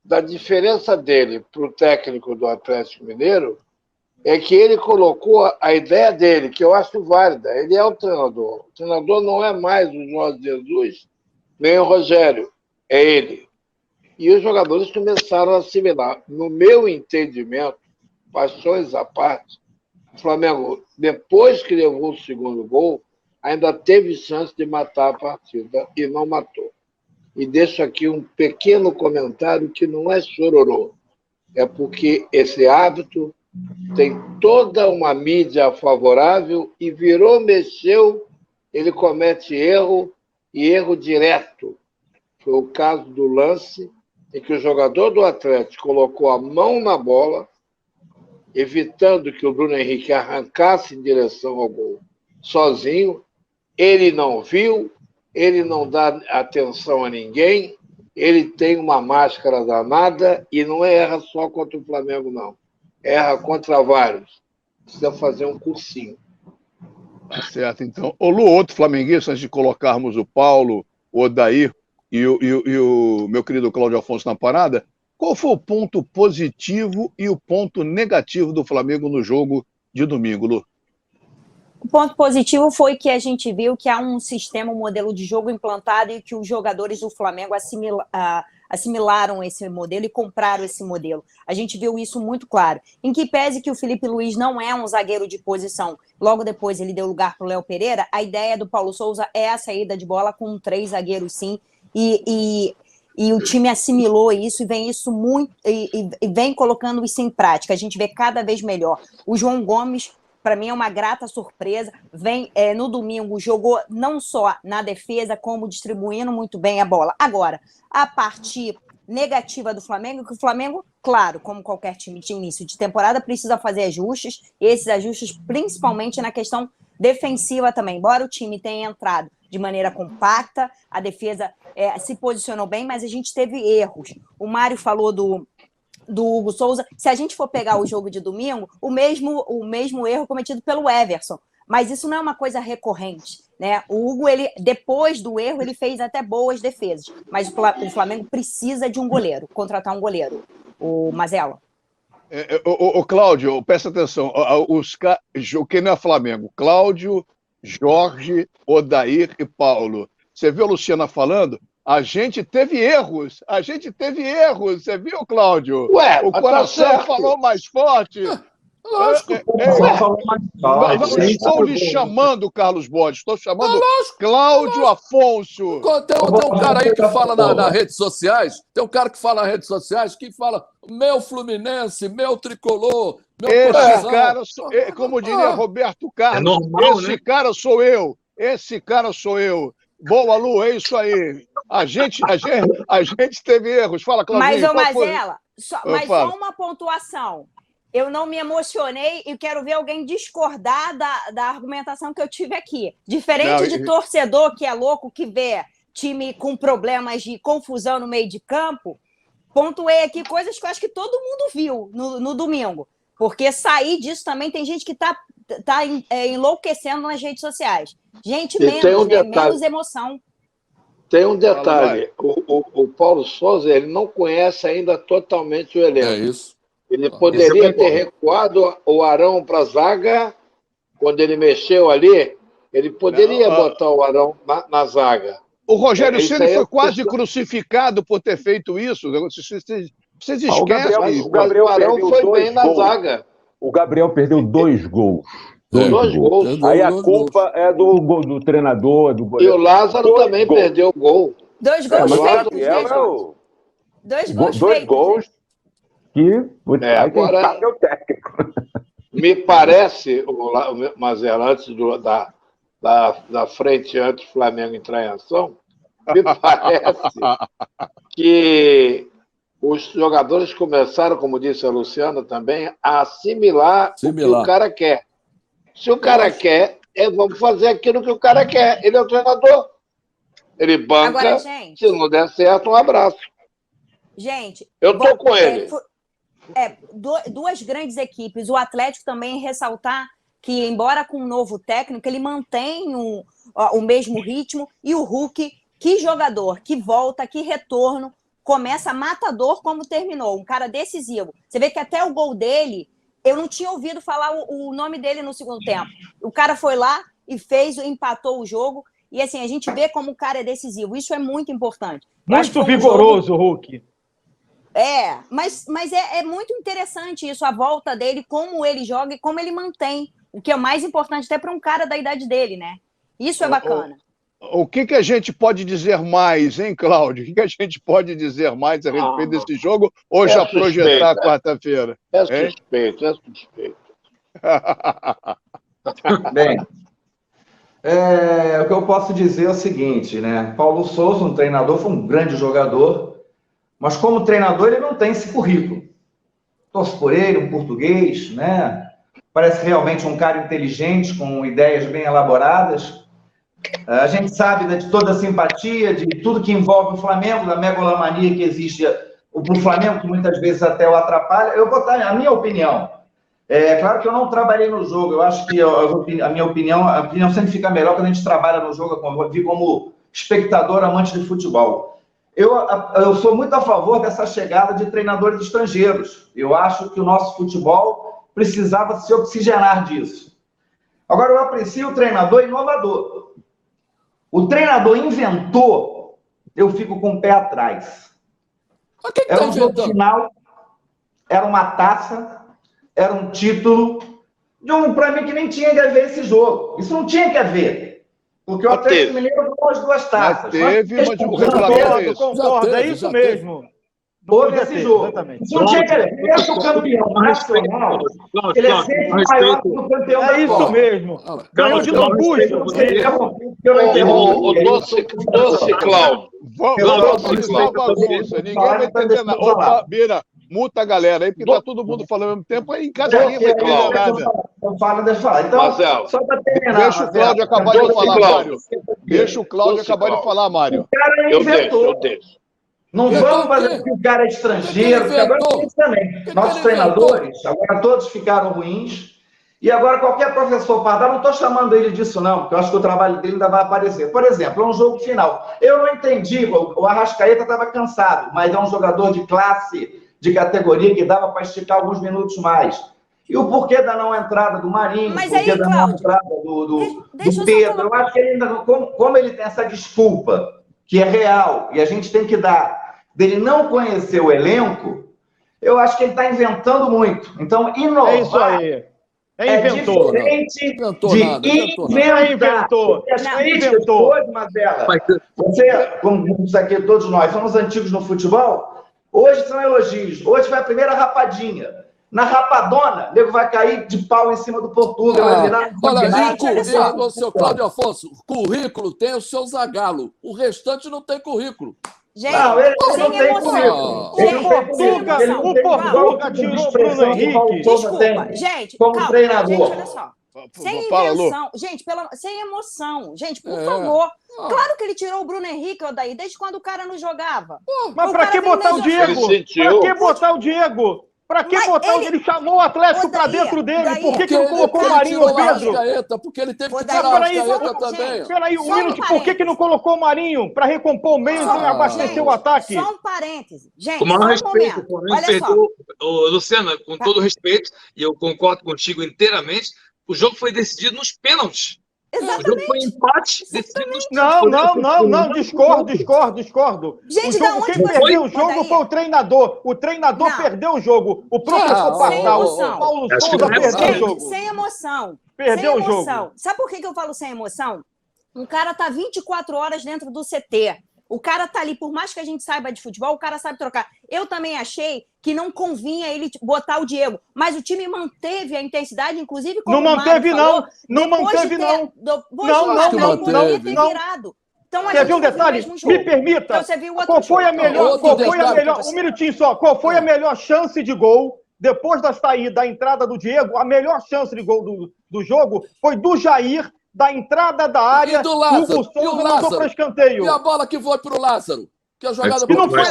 da diferença dele para o técnico do Atlético Mineiro é que ele colocou a ideia dele, que eu acho válida. Ele é o treinador. O treinador não é mais o Jorge Jesus, nem o Rogério. É ele. E os jogadores começaram a assimilar. No meu entendimento, paixões à parte, o Flamengo, depois que levou o segundo gol, ainda teve chance de matar a partida e não matou. E deixo aqui um pequeno comentário que não é chororô. É porque esse hábito tem toda uma mídia favorável e mexeu, ele comete erro, e erro direto. Foi o caso do lance em que o jogador do Atlético colocou a mão na bola, evitando que o Bruno Henrique arrancasse em direção ao gol sozinho. Ele não viu, ele não dá atenção a ninguém, ele tem uma máscara danada e não erra só contra o Flamengo, não. Erra contra vários. Precisa fazer um cursinho. Tá certo, então. Ô Lu, outro flamenguista, antes de colocarmos o Paulo, o Odair e o meu querido Cláudio Afonso na parada, qual foi o ponto positivo e o ponto negativo do Flamengo no jogo de domingo, Lu? O ponto positivo foi que a gente viu que há um sistema, um modelo de jogo implantado e que os jogadores do Flamengo assimilaram esse modelo e compraram esse modelo. A gente viu isso muito claro. Em que pese que o Felipe Luiz não é um zagueiro de posição, logo depois ele deu lugar para o Léo Pereira, a ideia do Paulo Souza é a saída de bola com 3 zagueiros, sim, e o time assimilou isso e vem isso muito e vem colocando isso em prática. A gente vê cada vez melhor. O João Gomes, para mim, é uma grata surpresa. No domingo, jogou não só na defesa, como distribuindo muito bem a bola. Agora, a parte negativa do Flamengo, que o Flamengo, claro, como qualquer time de início de temporada, precisa fazer ajustes, e esses ajustes principalmente na questão defensiva também. Embora o time tenha entrado de maneira compacta, a defesa se posicionou bem, mas a gente teve erros. O Mário falou do Hugo Souza. Se a gente for pegar o jogo de domingo, o mesmo erro cometido pelo Everson, mas isso não é uma coisa recorrente, né? O Hugo, depois do erro, ele fez até boas defesas, mas o Flamengo precisa de um goleiro, contratar um goleiro. O Mazella. O Cláudio, presta atenção, quem não é Flamengo? Cláudio, Jorge, Odair e Paulo. Você viu a Luciana falando? A gente teve erros, você viu, Cláudio? Ué, o coração falou mais forte. Lógico. Não estou lhe chamando, Carlos Borges, estou chamando Cláudio Afonso. Tem um cara aí que fala nas redes sociais, que fala meu Fluminense, meu tricolor, meu Esse cara, como diria Roberto Carlos, esse cara sou eu. Boa, Lu, é isso aí. A gente teve erros. Fala, Claudinho. Mas só uma pontuação. Eu não me emocionei e quero ver alguém discordar da argumentação que eu tive aqui. Diferente de torcedor que é louco, que vê time com problemas de confusão no meio de campo, pontuei aqui coisas que eu acho que todo mundo viu no domingo. Porque sair disso também tem gente que tá enlouquecendo nas redes sociais. Gente menos emoção. Tem um detalhe. O Paulo Souza, ele não conhece ainda totalmente o elenco. É isso. Ele poderia ter recuado o Arão para a zaga, quando ele mexeu ali, ele poderia botar o Arão na zaga. O Rogério Ceni foi quase crucificado por ter feito isso. Vocês esquecem. O Arão foi bem na zaga. O Gabriel perdeu 2 gols. Dois gols. Aí a culpa é do treinador, do goleiro. E o Lázaro também perdeu o gol. 2 gols feitos. 2 gols que agora é o técnico. Me parece, Mazela, antes da frente antes do Flamengo entrar em ação, me parece que os jogadores começaram, como disse a Luciana também, a assimilar o que o cara quer. Se o cara quer, vamos fazer aquilo que o cara quer. Ele é o treinador. Ele banca. Agora, gente, se não der certo, um abraço. Gente, eu tô com ele. Duas grandes equipes. O Atlético também ressaltar que, embora com um novo técnico, ele mantém o mesmo ritmo. E o Hulk, que jogador, que volta, que retorno, começa matador como terminou. Um cara decisivo. Você vê que até o gol dele, eu não tinha ouvido falar o nome dele no segundo tempo. O cara foi lá e empatou o jogo. E assim, a gente vê como o cara é decisivo. Isso é muito importante. Muito vigoroso, Hulk. Mas é muito interessante isso, a volta dele, como ele joga e como ele mantém. O que é mais importante até para um cara da idade dele, né? Isso é bacana. O que a gente pode dizer mais, hein, Cláudio? O que a gente pode dizer mais a respeito desse jogo ou já projetar a quarta-feira? É suspeito. Bem, o que eu posso dizer é o seguinte, né? Paulo Souza, um treinador, foi um grande jogador, mas como treinador ele não tem esse currículo. Torço por ele, um português, né? Parece realmente um cara inteligente, com ideias bem elaboradas. A gente sabe de toda a simpatia, de tudo que envolve o Flamengo, da megalomania que existe para o Flamengo, que muitas vezes até o atrapalha. Eu vou dar a minha opinião. É claro que eu não trabalhei no jogo, eu acho que a minha opinião sempre fica melhor quando a gente trabalha no jogo, como espectador, amante de futebol. Eu sou muito a favor dessa chegada de treinadores estrangeiros. Eu acho que o nosso futebol precisava se oxigenar disso. Agora, eu aprecio o treinador inovador. O treinador inventou, eu fico com o pé atrás. Era um jogo final, era uma taça, era um título, para mim que nem tinha que haver esse jogo. Isso não tinha que haver. Porque o Atlético Mineiro ganhou as 2 taças. Mas teve, mas o regulamento é isso. Concordo, é isso mesmo. Houve esse jogo. Exatamente. Isso não tinha que haver. Ele é o campeão nacional. Ele é sempre maior que o campeão da Copa. É isso mesmo. Ganhou de lambuja. O doce Cláudio. Vamos bagunça. Ninguém vai entender nada. Opa, Bira, muta a galera aí, porque tá todo mundo falando ao mesmo tempo, aí em casa ninguém vai entender nada. Deixa eu falar. Então, só para terminar. Deixa o Cláudio acabar de falar, Mário. Deixa o Cláudio acabar de falar, Mário. O cara inventou. Não vamos fazer que o cara é estrangeiro, porque agora tem isso também. Nossos treinadores, agora todos ficaram ruins, e agora qualquer professor Pardal, não estou chamando ele disso não, porque eu acho que o trabalho dele ainda vai aparecer. Por exemplo, é um jogo final. Eu não entendi, o Arrascaeta estava cansado, mas é um jogador de classe, de categoria, que dava para esticar alguns minutos mais. E o porquê da não entrada do Marinho, mas o porquê da não entrada do Pedro, eu acho que ele ainda, como ele tem essa desculpa, que é real, e a gente tem que dar, dele não conhecer o elenco, Eu acho que ele está inventando muito. Então, inovar... É isso aí. Inventou. Diferente Inventou de nada, inventar. As críticas hoje, Mazela, como isso aqui, todos nós somos antigos no futebol, hoje são elogios. Hoje vai a primeira rapadinha. Na rapadona, o nego vai cair de pau em cima do Portugal. Vai virar... Olha, o seu Cláudio Afonso, currículo tem o seu Zagallo. O restante não tem currículo. Gente, não, ele sem não tem emoção. O Portuga tirou o Bruno Henrique. Desculpa, gente, como calma. treinador. Gente, olha só. Sem emoção. Gente, sem emoção. Gente, por favor. Claro que ele tirou o Bruno Henrique, Odair, desde quando o cara não jogava. Mas pra que botar o Diego? Pra que botar o Diego? Pra que botar ele... Ele chamou o Atlético pra dentro dele. Por que não colocou o Marinho ou Pedro? Porque ele teve que tirar o Arrascaeta também. Peraí, um minuto. Por que não colocou o Marinho pra recompor o meio e abastecer o ataque? Só um parênteses. Gente, com o maior respeito, Luciana, com todo respeito, e eu concordo contigo inteiramente, o jogo foi decidido nos pênaltis. Exatamente. O jogo foi empate decidido nos pênaltis. Não, discordo. Gente, quem perdeu o jogo foi o treinador. O treinador perdeu o jogo. O professor Pardal, o Paulo Souza perdeu o jogo. Sem emoção. Perdeu o jogo. Sabe por que eu falo sem emoção? Um cara tá 24 horas dentro do CT. O cara tá ali, por mais que a gente saiba de futebol, o cara sabe trocar. Eu também achei que não convinha ele botar o Diego, mas o time manteve a intensidade, inclusive como não manteve, o Mário falou, não manteve, não. Então, quer ver um detalhe? Me permita. Então, você viu qual foi a melhor? Um minutinho só. Qual foi a melhor chance de gol depois da entrada do Diego? A melhor chance de gol do jogo foi do Jair, da entrada da área, e do Lázaro, Hugo Souza mandou para escanteio. E a bola que foi para o Lázaro? Que a jogada que não foi.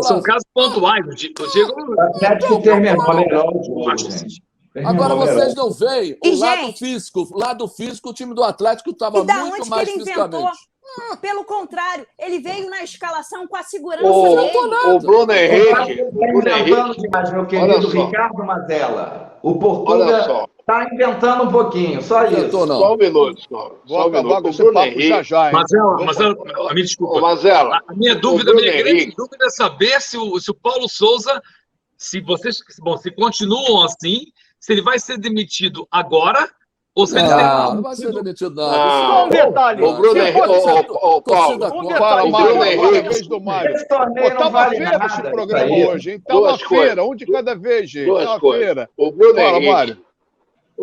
São casos pontuais. O Diego Agora vocês não veem o lado físico, o time do Atlético estava muito mais fisicamente. Pelo contrário, ele veio na escalação com a segurança dele. O Bruno Henrique. Mas, meu querido Ricardo Mazella, o Portugal está inventando um pouquinho, só isso. Só um minuto. Vou acabar com esse papo já, hein? Mazella, me desculpa. Mazella, a minha grande dúvida é saber se o Paulo Souza, se continuam assim, se ele vai ser demitido agora ou se ele não vai ser demitido, não. Só um detalhe. O Bruno Henrique. Fala, Mário, vez do Mário. Tava feira esse programa hoje, hein? Tava feira, um de cada vez, gente. Tava feira. O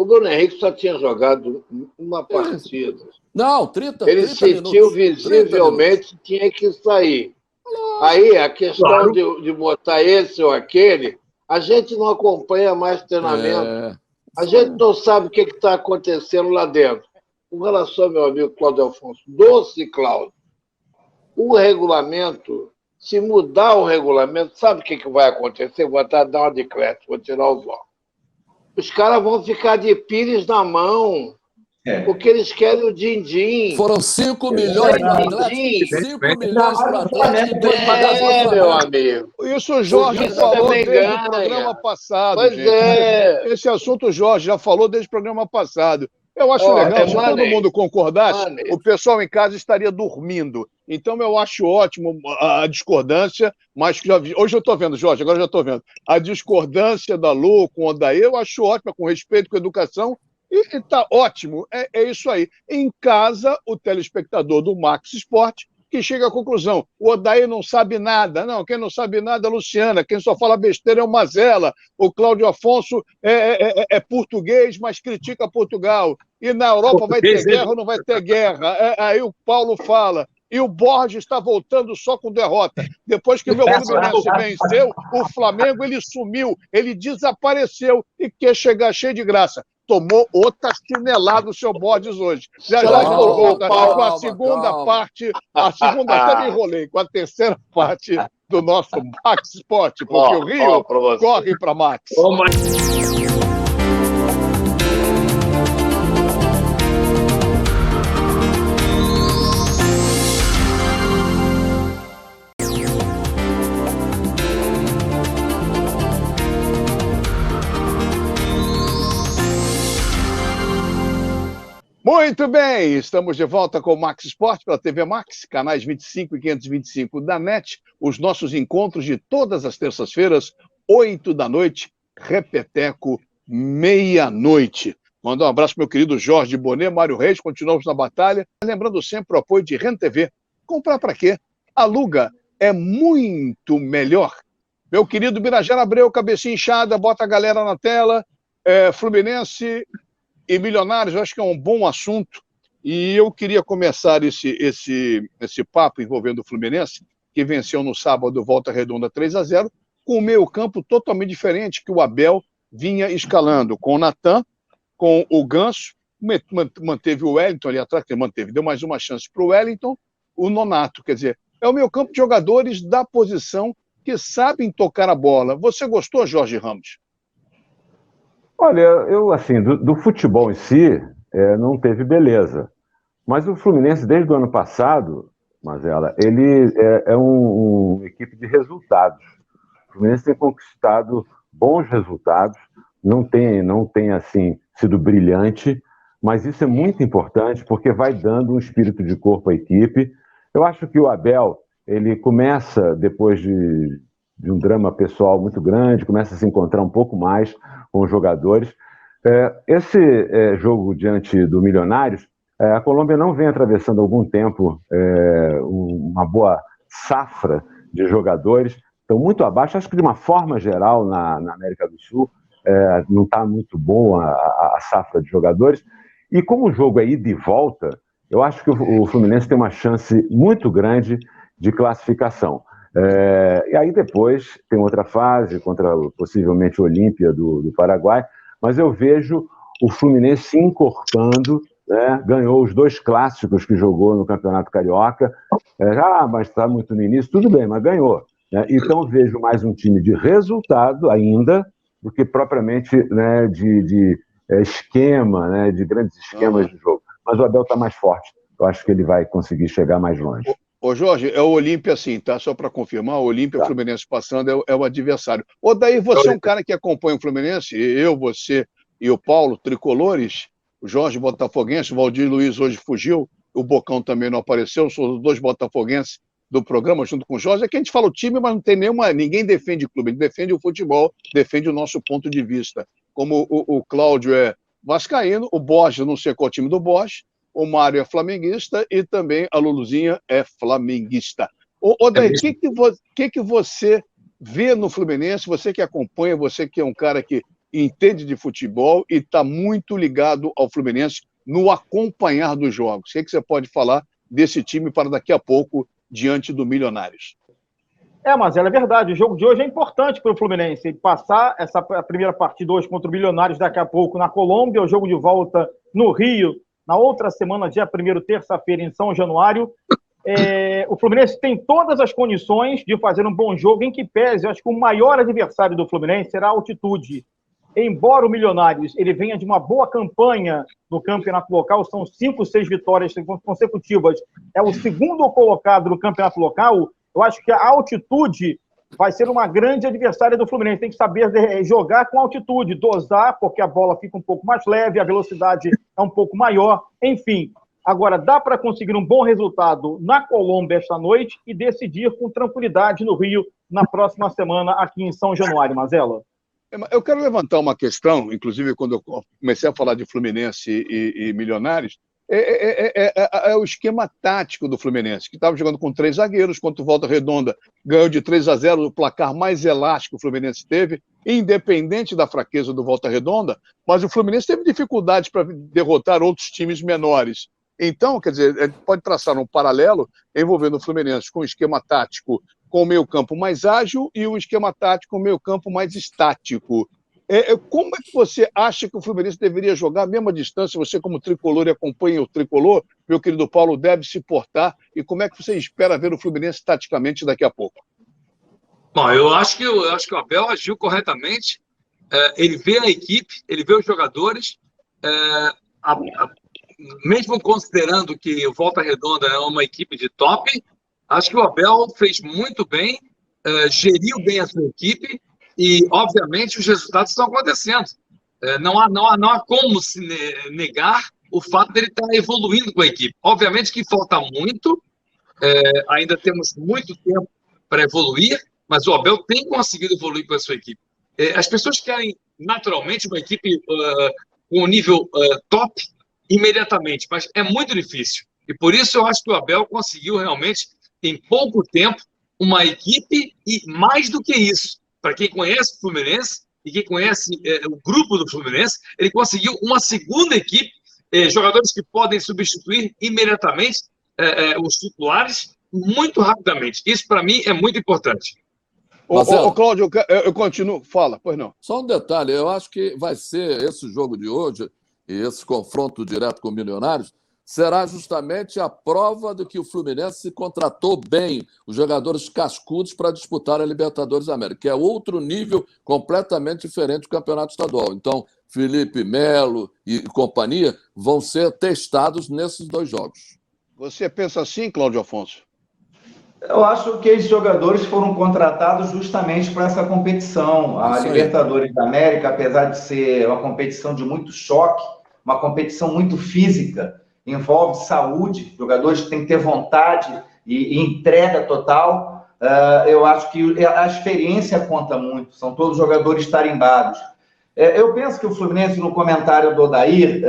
Bruno Henrique só tinha jogado uma partida. Não, 30 Ele sentiu visivelmente que tinha que sair. Aí, a questão de botar esse ou aquele, a gente não acompanha mais treinamento. A gente não sabe o que está acontecendo lá dentro. Com relação ao meu amigo Cláudio Afonso, doce Cláudio, o regulamento, se mudar o regulamento, sabe o que vai acontecer? Vou dar uma de crédito, vou tirar os óculos. Os caras vão ficar de píris na mão, porque eles querem o din-din. Foram 5 milhões para o Atlético. 5 milhões para o Atlético. Meu amigo. Isso o Jorge falou desde o programa passado. Pois gente. Esse assunto o Jorge já falou desde o programa passado. Eu acho legal, se todo mundo concordasse, o pessoal em casa estaria dormindo. Então, eu acho ótimo a discordância, mas hoje eu estou vendo, Jorge, agora já estou vendo. A discordância da Lu com o Odair, eu acho ótima, com respeito, com educação, e está ótimo. É isso aí. Em casa, o telespectador do Max Sport, que chega à conclusão, o Odair não sabe nada. Não, quem não sabe nada é a Luciana, quem só fala besteira é o Mazella. O Cláudio Afonso é português, mas critica Portugal. E na Europa vai ter guerra ou não vai ter guerra? Aí o Paulo fala. E o Borges está voltando só com derrota. Depois que o meu Fluminense venceu, o Flamengo ele sumiu, ele desapareceu e quer chegar cheio de graça. Tomou outra chinelada o seu Borges hoje. Já volta com a segunda parte, até me enrolei, com a terceira parte do nosso Max Sport, porque o Rio corre para Max. Muito bem, estamos de volta com o Max Sport pela TV Max, canais 25 e 525 da NET, os nossos encontros de todas as terças-feiras, 8 da noite, repeteco, meia-noite. Mandar um abraço para meu querido Jorge Bonet, Mário Reis, continuamos na batalha. Lembrando sempre o apoio de Rent TV. Comprar para quê? Aluga é muito melhor. Meu querido Birajara Abreu, cabecinha inchada, bota a galera na tela. Fluminense e Milionários, eu acho que é um bom assunto. E eu queria começar esse papo envolvendo o Fluminense, que venceu no sábado Volta Redonda 3-0, com o meio-campo totalmente diferente que o Abel vinha escalando, com o Natan, com o Ganso, manteve o Wellington ali atrás, deu mais uma chance para o Wellington, o Nonato, quer dizer, é o meio-campo de jogadores da posição que sabem tocar a bola. Você gostou, Jorge Ramos? Olha, eu, assim, do futebol em si, não teve beleza. Mas o Fluminense, desde o ano passado, Mazella, ele é uma equipe de resultados. O Fluminense tem conquistado bons resultados, não tem assim, sido brilhante, mas isso é muito importante porque vai dando um espírito de corpo à equipe. Eu acho que o Abel, ele começa, depois de um drama pessoal muito grande, começa a se encontrar um pouco mais com os jogadores. Esse jogo diante do Milionários, a Colômbia não vem atravessando há algum tempo uma boa safra de jogadores, estão muito abaixo, acho que de uma forma geral na América do Sul, não está muito boa a safra de jogadores, e como o jogo é ida e volta, eu acho que o Fluminense tem uma chance muito grande de classificação. E aí depois tem outra fase contra possivelmente o Olímpia do Paraguai, mas eu vejo o Fluminense se encorpando, né? Ganhou os 2 clássicos que jogou no Campeonato Carioca, mas está muito no início, tudo bem, mas ganhou. Né? Então vejo mais um time de resultado ainda, do que propriamente, né, de esquema, né, de grandes esquemas de jogo. Mas o Abel está mais forte, eu acho que ele vai conseguir chegar mais longe. Ô Jorge, é o Olímpia sim, tá? Só para confirmar, o Olímpia, o Fluminense passando, é o adversário. Ô, daí você é um cara que acompanha o Fluminense, eu, você e o Paulo, tricolores, o Jorge botafoguense, o Valdir Luiz hoje fugiu, o Bocão também não apareceu, são os 2 botafoguenses do programa, junto com o Jorge. Aqui a gente fala o time, mas não tem ninguém defende o clube, ele defende o futebol, defende o nosso ponto de vista. Como o Cláudio é vascaíno, o Borges, não sei qual time do Borges, o Mário é flamenguista e também a Luluzinha é flamenguista. Daí, o que você vê no Fluminense, você que acompanha, você que é um cara que entende de futebol e está muito ligado ao Fluminense no acompanhar dos jogos? O que você pode falar desse time para daqui a pouco, diante do Milionários? Mas é verdade, o jogo de hoje é importante para o Fluminense. Ele passar a primeira partida hoje contra o Milionários daqui a pouco na Colômbia, o jogo de volta no Rio, na outra semana, dia 1º, terça-feira, em São Januário. O Fluminense tem todas as condições de fazer um bom jogo, em que pese, eu acho que o maior adversário do Fluminense será a altitude. Embora o Milionários ele venha de uma boa campanha no campeonato local, são 5, 6 vitórias consecutivas, é o segundo colocado no campeonato local, eu acho que a altitude vai ser uma grande adversária do Fluminense. Tem que saber jogar com altitude, dosar, porque a bola fica um pouco mais leve, a velocidade é um pouco maior, enfim. Agora, dá para conseguir um bom resultado na Colômbia esta noite e decidir com tranquilidade no Rio na próxima semana aqui em São Januário, Mazella. Eu quero levantar uma questão, inclusive quando eu comecei a falar de Fluminense e Milionários, é o esquema tático do Fluminense, que estava jogando com 3 zagueiros, contra o Volta Redonda ganhou de 3-0, o placar mais elástico que o Fluminense teve, independente da fraqueza do Volta Redonda, mas o Fluminense teve dificuldades para derrotar outros times menores. Então, quer dizer, pode traçar um paralelo envolvendo o Fluminense com o esquema tático com o meio-campo mais ágil e o esquema tático com o meio-campo mais estático. Como é que você acha que o Fluminense deveria jogar a mesma distância? Você, como tricolor e acompanha o tricolor, meu querido Paulo, deve se portar. E como é que você espera ver o Fluminense taticamente daqui a pouco? Bom, eu acho que o Abel agiu corretamente. Ele vê a equipe, ele vê os jogadores. Mesmo considerando que o Volta Redonda é uma equipe de top, acho que o Abel fez muito bem, geriu bem a sua equipe. E, obviamente, os resultados estão acontecendo. Não há como se negar o fato dele estar evoluindo com a equipe. Obviamente que falta muito, ainda temos muito tempo para evoluir, mas o Abel tem conseguido evoluir com a sua equipe. As pessoas querem, naturalmente, uma equipe com um nível top imediatamente, mas é muito difícil. E por isso eu acho que o Abel conseguiu realmente, em pouco tempo, uma equipe e mais do que isso. Para quem conhece o Fluminense e quem conhece o grupo do Fluminense, ele conseguiu uma segunda equipe, jogadores que podem substituir imediatamente os titulares muito rapidamente. Isso, para mim, é muito importante. Ô, Cláudio, eu continuo. Fala, pois não. Só um detalhe, eu acho que vai ser esse jogo de hoje e esse confronto direto com o Milionários será justamente a prova de que o Fluminense contratou bem os jogadores cascudos para disputar a Libertadores da América, que é outro nível completamente diferente do Campeonato Estadual. Então, Felipe Melo e companhia vão ser testados nesses 2 jogos. Você pensa assim, Cláudio Afonso? Eu acho que esses jogadores foram contratados justamente para essa competição. A Libertadores da América, apesar de ser uma competição de muito choque, uma competição muito física, envolve saúde, jogadores têm que ter vontade e entrega total. Eu acho que a experiência conta muito, são todos jogadores tarimbados. Eu penso que o Fluminense, no comentário do Odair,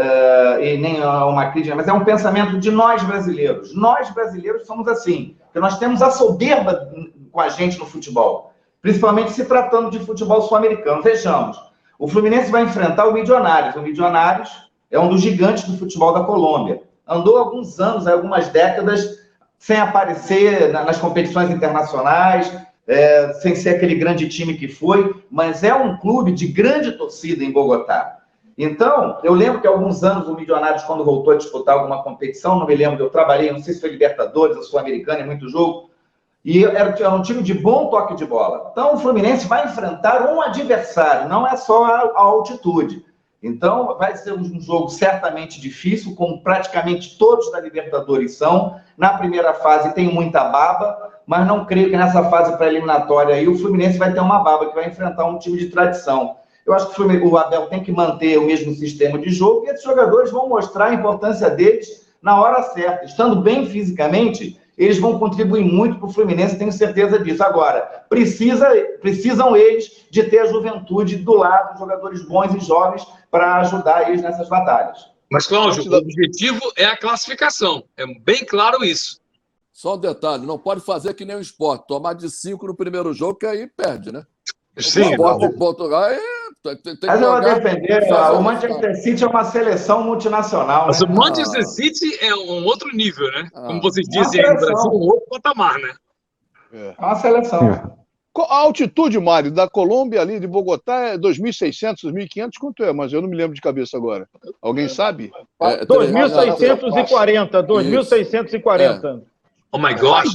e nem é uma crítica, mas é um pensamento de nós brasileiros. Nós brasileiros somos assim, porque nós temos a soberba com a gente no futebol, principalmente se tratando de futebol sul-americano. Vejamos, o Fluminense vai enfrentar o Milionários. O Milionários é um dos gigantes do futebol da Colômbia. Andou alguns anos, algumas décadas, sem aparecer nas competições internacionais, sem ser aquele grande time que foi, mas é um clube de grande torcida em Bogotá. Então, eu lembro que há alguns anos o Milionários, quando voltou a disputar alguma competição, não me lembro, eu trabalhei, não sei se foi Libertadores ou Sul-Americana, é muito jogo, e era um time de bom toque de bola. Então, o Fluminense vai enfrentar um adversário, não é só a altitude. Então, vai ser um jogo certamente difícil, como praticamente todos da Libertadores são. Na primeira fase tem muita baba, mas não creio que nessa fase pré-eliminatória aí o Fluminense vai ter uma baba, que vai enfrentar um time de tradição. Eu acho que o Abel tem que manter o mesmo sistema de jogo e esses jogadores vão mostrar a importância deles na hora certa. Estando bem fisicamente, eles vão contribuir muito para o Fluminense, tenho certeza disso. Agora, precisam eles de ter a juventude do lado, jogadores bons e jovens, para ajudar eles nessas batalhas. Mas, Cláudio, o objetivo é a classificação. É bem claro isso. Só um detalhe, não pode fazer que nem o Sport, tomar de 5 no primeiro jogo, que aí perde, né? Sim. O Sport de Portugal tem que mas eu vou jogar, defender, o Manchester City é uma seleção multinacional. Mas né? o Manchester City é um outro nível, né? Como vocês dizem aí no Brasil, um outro patamar, né? É uma seleção. A altitude, Mário, da Colômbia ali, de Bogotá, é 2.600, 2.500, quanto é? Mas eu não me lembro de cabeça agora. Alguém sabe? 2.640, 2.640. Oh my gosh!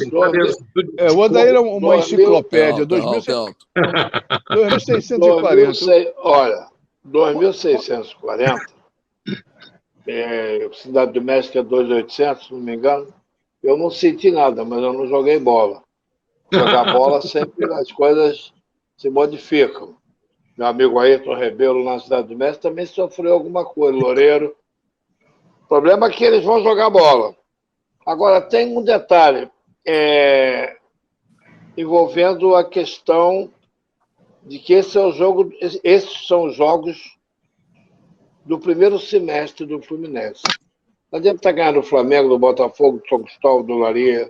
O Odair é uma enciclopédia. 2.640. Olha, 2.640. Cidade do México é 2.800, se não me engano. Eu não senti nada, mas eu não joguei bola. Jogar bola sempre as coisas se modificam. Meu amigo Ayrton Rebelo, na Cidade do México, também sofreu alguma coisa. Loureiro. O problema é que eles vão jogar bola. Agora, tem um detalhe envolvendo a questão de que esses são os jogos do primeiro semestre do Fluminense. Não adianta estar ganhando o Flamengo, do Botafogo, do São Cristóvão, do Olaria,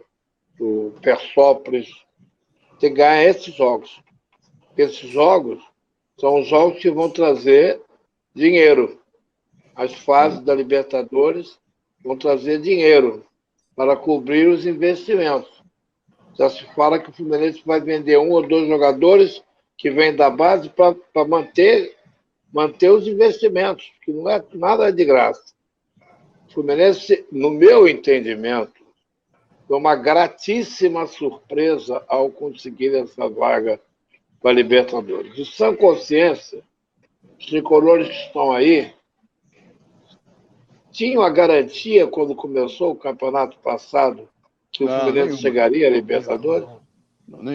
do Persópolis. Tem que ganhar esses jogos. Esses jogos são os jogos que vão trazer dinheiro. As fases da Libertadores vão trazer dinheiro para cobrir os investimentos. Já se fala que o Fluminense vai vender 1 ou 2 jogadores que vêm da base para manter os investimentos, que não é nada de graça. O Fluminense, no meu entendimento, foi uma gratíssima surpresa ao conseguir essa vaga para a Libertadores. De sã consciência, os tricolores que estão aí tinham a garantia, quando começou o campeonato passado, que o Fluminense chegaria à Libertadores?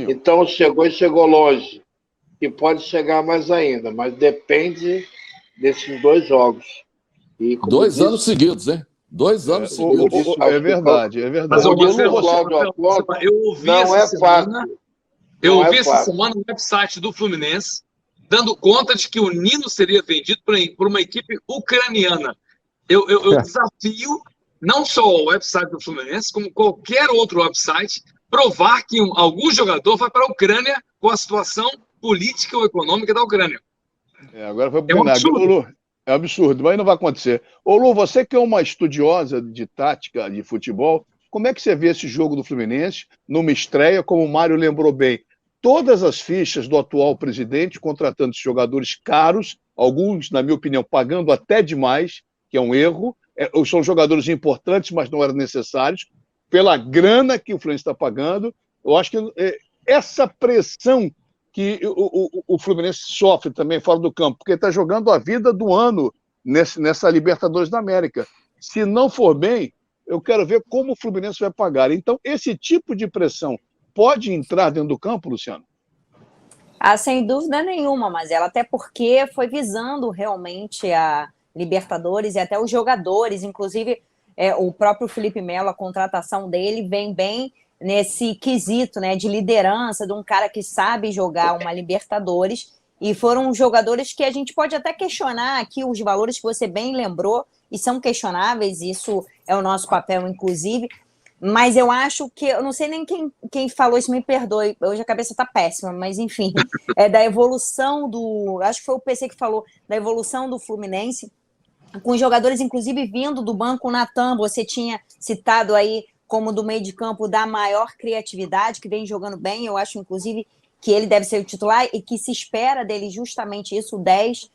Então chegou e chegou longe. E pode chegar mais ainda, mas depende desses 2 jogos. E, 2 anos seguidos, hein? 2 anos seguidos. É verdade, é verdade. Mas eu ouvi não é fácil. Eu Não vi é essa fácil. semana no website do Fluminense, dando conta de que o Nino seria vendido por uma equipe ucraniana. Eu desafio não só o website do Fluminense, como qualquer outro website, provar que algum jogador vai para a Ucrânia com a situação política ou econômica da Ucrânia. Agora foi É um pro vinagre. absurdo. Ô, Lu, é um absurdo, mas não vai acontecer. Ô, Lu, você que é uma estudiosa de tática de futebol, como é que você vê esse jogo do Fluminense numa estreia, como o Mário lembrou bem? Todas as fichas do atual presidente contratando esses jogadores caros, alguns, na minha opinião, pagando até demais, que é um erro. São jogadores importantes, mas não eram necessários. Pela grana que o Fluminense está pagando, eu acho que essa pressão que o Fluminense sofre também fora do campo, porque está jogando a vida do ano nessa Libertadores da América. Se não for bem, eu quero ver como o Fluminense vai pagar. Então, esse tipo de pressão pode entrar dentro do campo, Luciano? Sem dúvida nenhuma, mas ela até porque foi visando realmente a Libertadores e até os jogadores, inclusive o próprio Felipe Melo, a contratação dele vem bem nesse quesito, né, de liderança, de um cara que sabe jogar uma Libertadores, e foram jogadores que a gente pode até questionar aqui os valores que você bem lembrou, e são questionáveis, isso é o nosso papel, inclusive, mas eu acho que, eu não sei nem quem falou isso, me perdoe, hoje a cabeça tá péssima, mas enfim, da evolução acho que foi o PC que falou, da evolução do Fluminense, com os jogadores, inclusive, vindo do banco. O Natan, você tinha citado aí como do meio de campo da maior criatividade, que vem jogando bem, eu acho, inclusive, que ele deve ser o titular e que se espera dele justamente isso, o 10,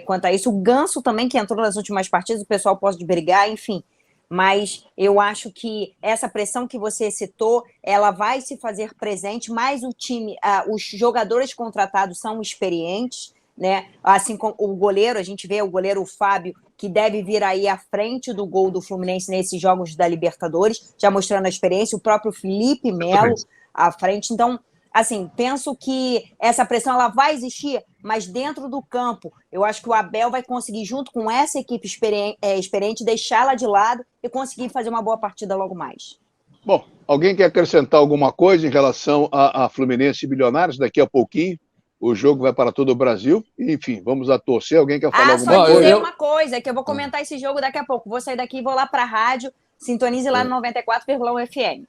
quanto a isso. O Ganso também, que entrou nas últimas partidas, o pessoal pode brigar, enfim. Mas eu acho que essa pressão que você citou, ela vai se fazer presente, mas o time, os jogadores contratados são experientes, né? Assim como o goleiro, a gente vê o goleiro Fábio, que deve vir aí à frente do gol do Fluminense nesses jogos da Libertadores, já mostrando a experiência, o próprio Felipe Melo à frente. Então, assim, penso que essa pressão ela vai existir, mas dentro do campo, eu acho que o Abel vai conseguir, junto com essa equipe experiente, deixá-la de lado e conseguir fazer uma boa partida logo mais. Bom, alguém quer acrescentar alguma coisa em relação a Fluminense e Bilionários? Daqui a pouquinho o jogo vai para todo o Brasil. Enfim, vamos a torcer. Alguém quer falar alguma coisa? Só dizer uma coisa, que eu vou comentar esse jogo daqui a pouco. Vou sair daqui e vou lá para a rádio. Sintonize lá no 94,1 FM.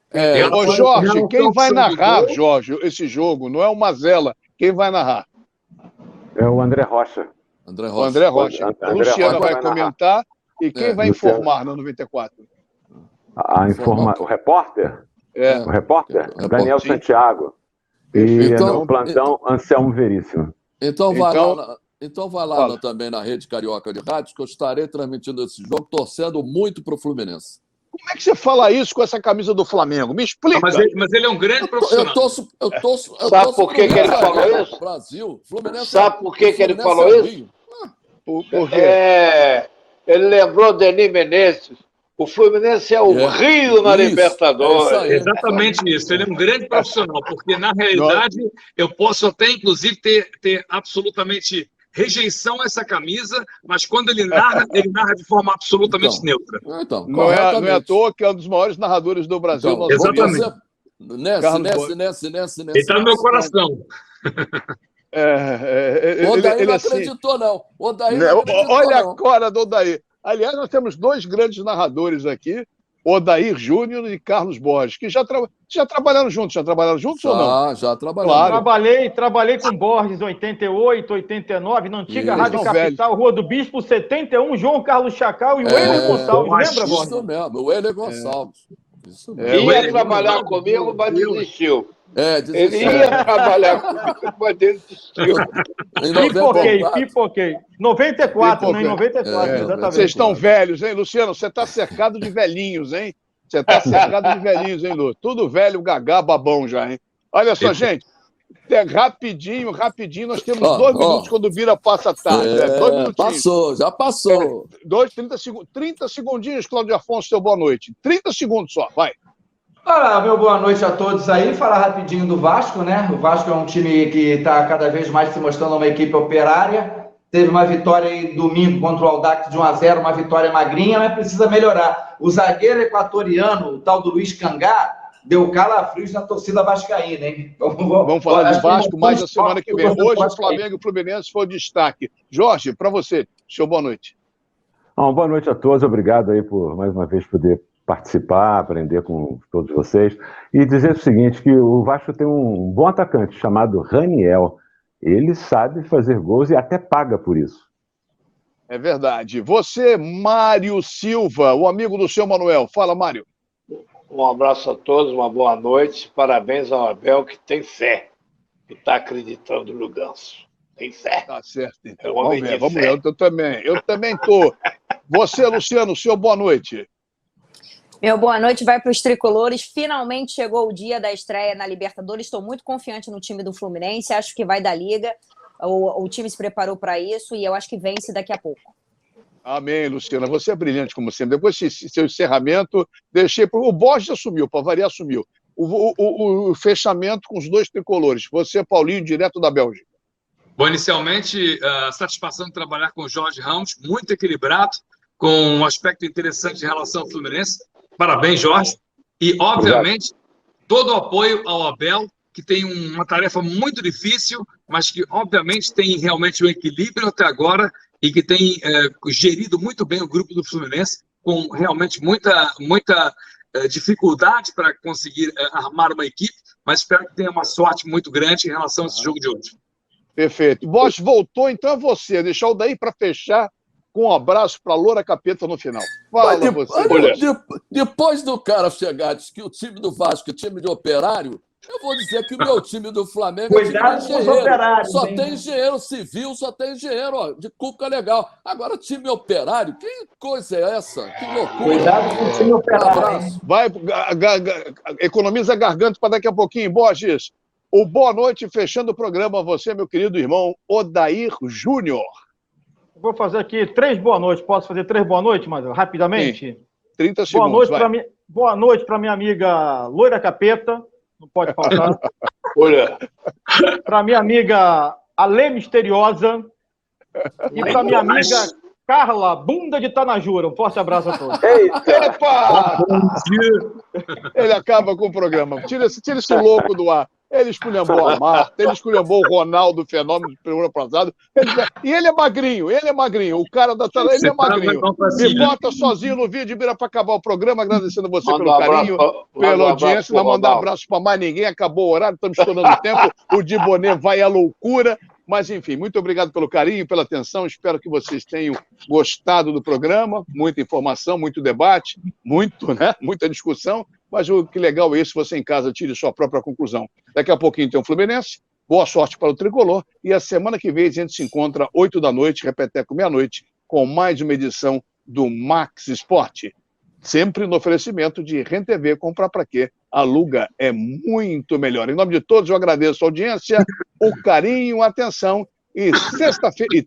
Ô, Jorge, quem vai narrar, Jorge, esse jogo? Não é o Mazella. Quem vai narrar? É o André Rocha. O André Rocha. A Luciana vai comentar. E quem vai informar na 94? O repórter? O repórter? Daniel sim. Santiago. E no plantão, Anselmo Veríssimo. Então vai lá também na Rede Carioca de Rádios, que eu estarei transmitindo esse jogo, torcendo muito para o Fluminense. Como é que você fala isso com essa camisa do Flamengo? Me explica. Mas ele é um grande profissional. Sabe por que ele falou isso? Brasil. Fluminense, sabe por que ele falou isso? Por quê? Ele lembrou Denis Menezes. O Fluminense é o Rio na Libertadores. Exatamente isso. Ele é um grande profissional, porque, na realidade, eu posso até, inclusive, ter absolutamente rejeição a essa camisa, mas quando ele narra de forma absolutamente neutra. Não é à toa que é um dos maiores narradores do Brasil. Exatamente. Nesse. Ele está no meu coração. O Odair não acreditou, não. Olha a cara do Odair. Aliás, nós temos dois grandes narradores aqui, Odair Júnior e Carlos Borges, que já trabalharam juntos. Já trabalharam juntos ou não? Já trabalharam. Claro. Trabalhei com Borges em 88, 89, na antiga Rádio Capital, Rua do Bispo, 71, João Carlos Chacal e o Wender Gonçalves. Lembra, Borges? Isso mesmo, o Wender Gonçalves. Isso mesmo. Ia trabalhar comigo, mas desistiu. Ele ia trabalhar comigo, mas desistiu. Pipoquei. 94, né? Em 94, exatamente. Vocês estão velhos, hein, Luciano? Você está cercado de velhinhos, hein? Você está cercado de velhinhos, hein, Lu? Tudo velho, gagá, babão já, hein? Olha só, gente. Rapidinho, nós temos 2 minutos quando vira passa tarde. 2 minutinhos. Já passou. 30 segundinhos, Cláudio Afonso, seu boa noite. 30 segundos só, vai. Olá, meu boa noite a todos aí. Falar rapidinho do Vasco, né? O Vasco é um time que está cada vez mais se mostrando uma equipe operária. Teve uma vitória aí domingo contra o Audax de 1-0, uma vitória magrinha, mas precisa melhorar. O zagueiro equatoriano, o tal do Luiz Cangá, deu calafrios na torcida vascaína, hein? Vamos falar de Vasco mais na semana que vem. Hoje o Flamengo e o Fluminense foi o destaque. Jorge, para você, seu boa noite. Boa noite a todos, obrigado aí por mais uma vez poder participar, aprender com todos vocês. E dizer o seguinte, que o Vasco tem um bom atacante chamado Raniel. Ele sabe fazer gols e até paga por isso. É verdade. Você, Mário Silva, o amigo do seu Manuel. Fala, Mário. Um abraço a todos, uma boa noite. Parabéns ao Abel, que tem fé, que está acreditando no Ganso. Tem fé. Tá certo, então. Vamos ver. Eu também estou. Você, Luciano, seu boa noite. Meu boa noite vai para os tricolores. Finalmente chegou o dia da estreia na Libertadores. Estou muito confiante no time do Fluminense. Acho que vai da Liga. O time se preparou para isso e eu acho que vence daqui a pouco. Amém, Luciana. Você é brilhante, como sempre. Depois desse seu encerramento, deixei para o Borges assumiu, para variar assumiu. O fechamento com os dois tricolores. Você, Paulinho, direto da Bélgica. Bom, inicialmente, a satisfação de trabalhar com o Jorge Ramos, muito equilibrado, com um aspecto interessante em relação ao Fluminense. Parabéns, Jorge. E, obviamente, todo o apoio ao Abel, que tem uma tarefa muito difícil, mas que, obviamente, tem realmente um equilíbrio até agora e que tem gerido muito bem o grupo do Fluminense, com realmente muita dificuldade para conseguir armar uma equipe, mas espero que tenha uma sorte muito grande em relação a esse jogo de hoje. Perfeito. Bosch voltou, então é você. Deixar o daí para fechar com um abraço para a Loura Capeta no final. Fala você. Depois do cara chegar, diz que o time do Vasco é time de operário, eu vou dizer que o meu time do Flamengo é time de engenheiro. Só tem engenheiro civil, só tem engenheiro de cuca legal. Agora, time operário, que coisa é essa? Que loucura. Cuidado com o time operário. Vai, economiza garganta para daqui a pouquinho. Borges, o boa noite, fechando o programa, você, meu querido irmão Odair Júnior. Vou fazer aqui 3 boa noites. Posso fazer 3 boa noites, mas rapidamente? Sim. 30 segundos. Boa noite para minha amiga Loira Capeta. Não pode faltar. Olha. Para minha amiga Alê Misteriosa. E para minha amiga Carla Bunda de Tanajura. Um forte abraço a todos. Epa! Ele acaba com o programa. Tira esse louco do ar. Ele esculhambou a Marta, ele esculhambou o Ronaldo Fenômeno do programa passado. E ele é magrinho. O cara da tela, ele é magrinho. Me bota sozinho no vídeo, vira para acabar o programa, agradecendo você pelo carinho, pela audiência. Não mandar abraço para mais ninguém, acabou o horário, estamos estourando o tempo. O Dibonê vai à loucura. Mas, enfim, muito obrigado pelo carinho, pela atenção. Espero que vocês tenham gostado do programa. Muita informação, muito debate, muita discussão. Mas o que legal é isso, você em casa tire sua própria conclusão. Daqui a pouquinho tem o Fluminense. Boa sorte para o Tricolor. E a semana que vem a gente se encontra 8 da noite, repeteco meia-noite, com mais uma edição do Max Esporte. Sempre no oferecimento de RenTV, comprar para quê? Aluga é muito melhor. Em nome de todos, eu agradeço a audiência, o carinho, a atenção. E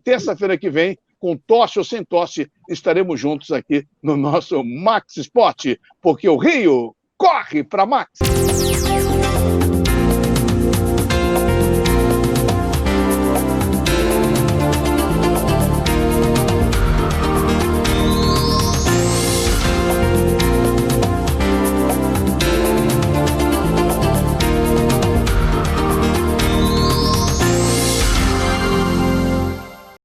terça-feira que vem, com tosse ou sem tosse, estaremos juntos aqui no nosso Max Esporte, porque o Rio corre para Max.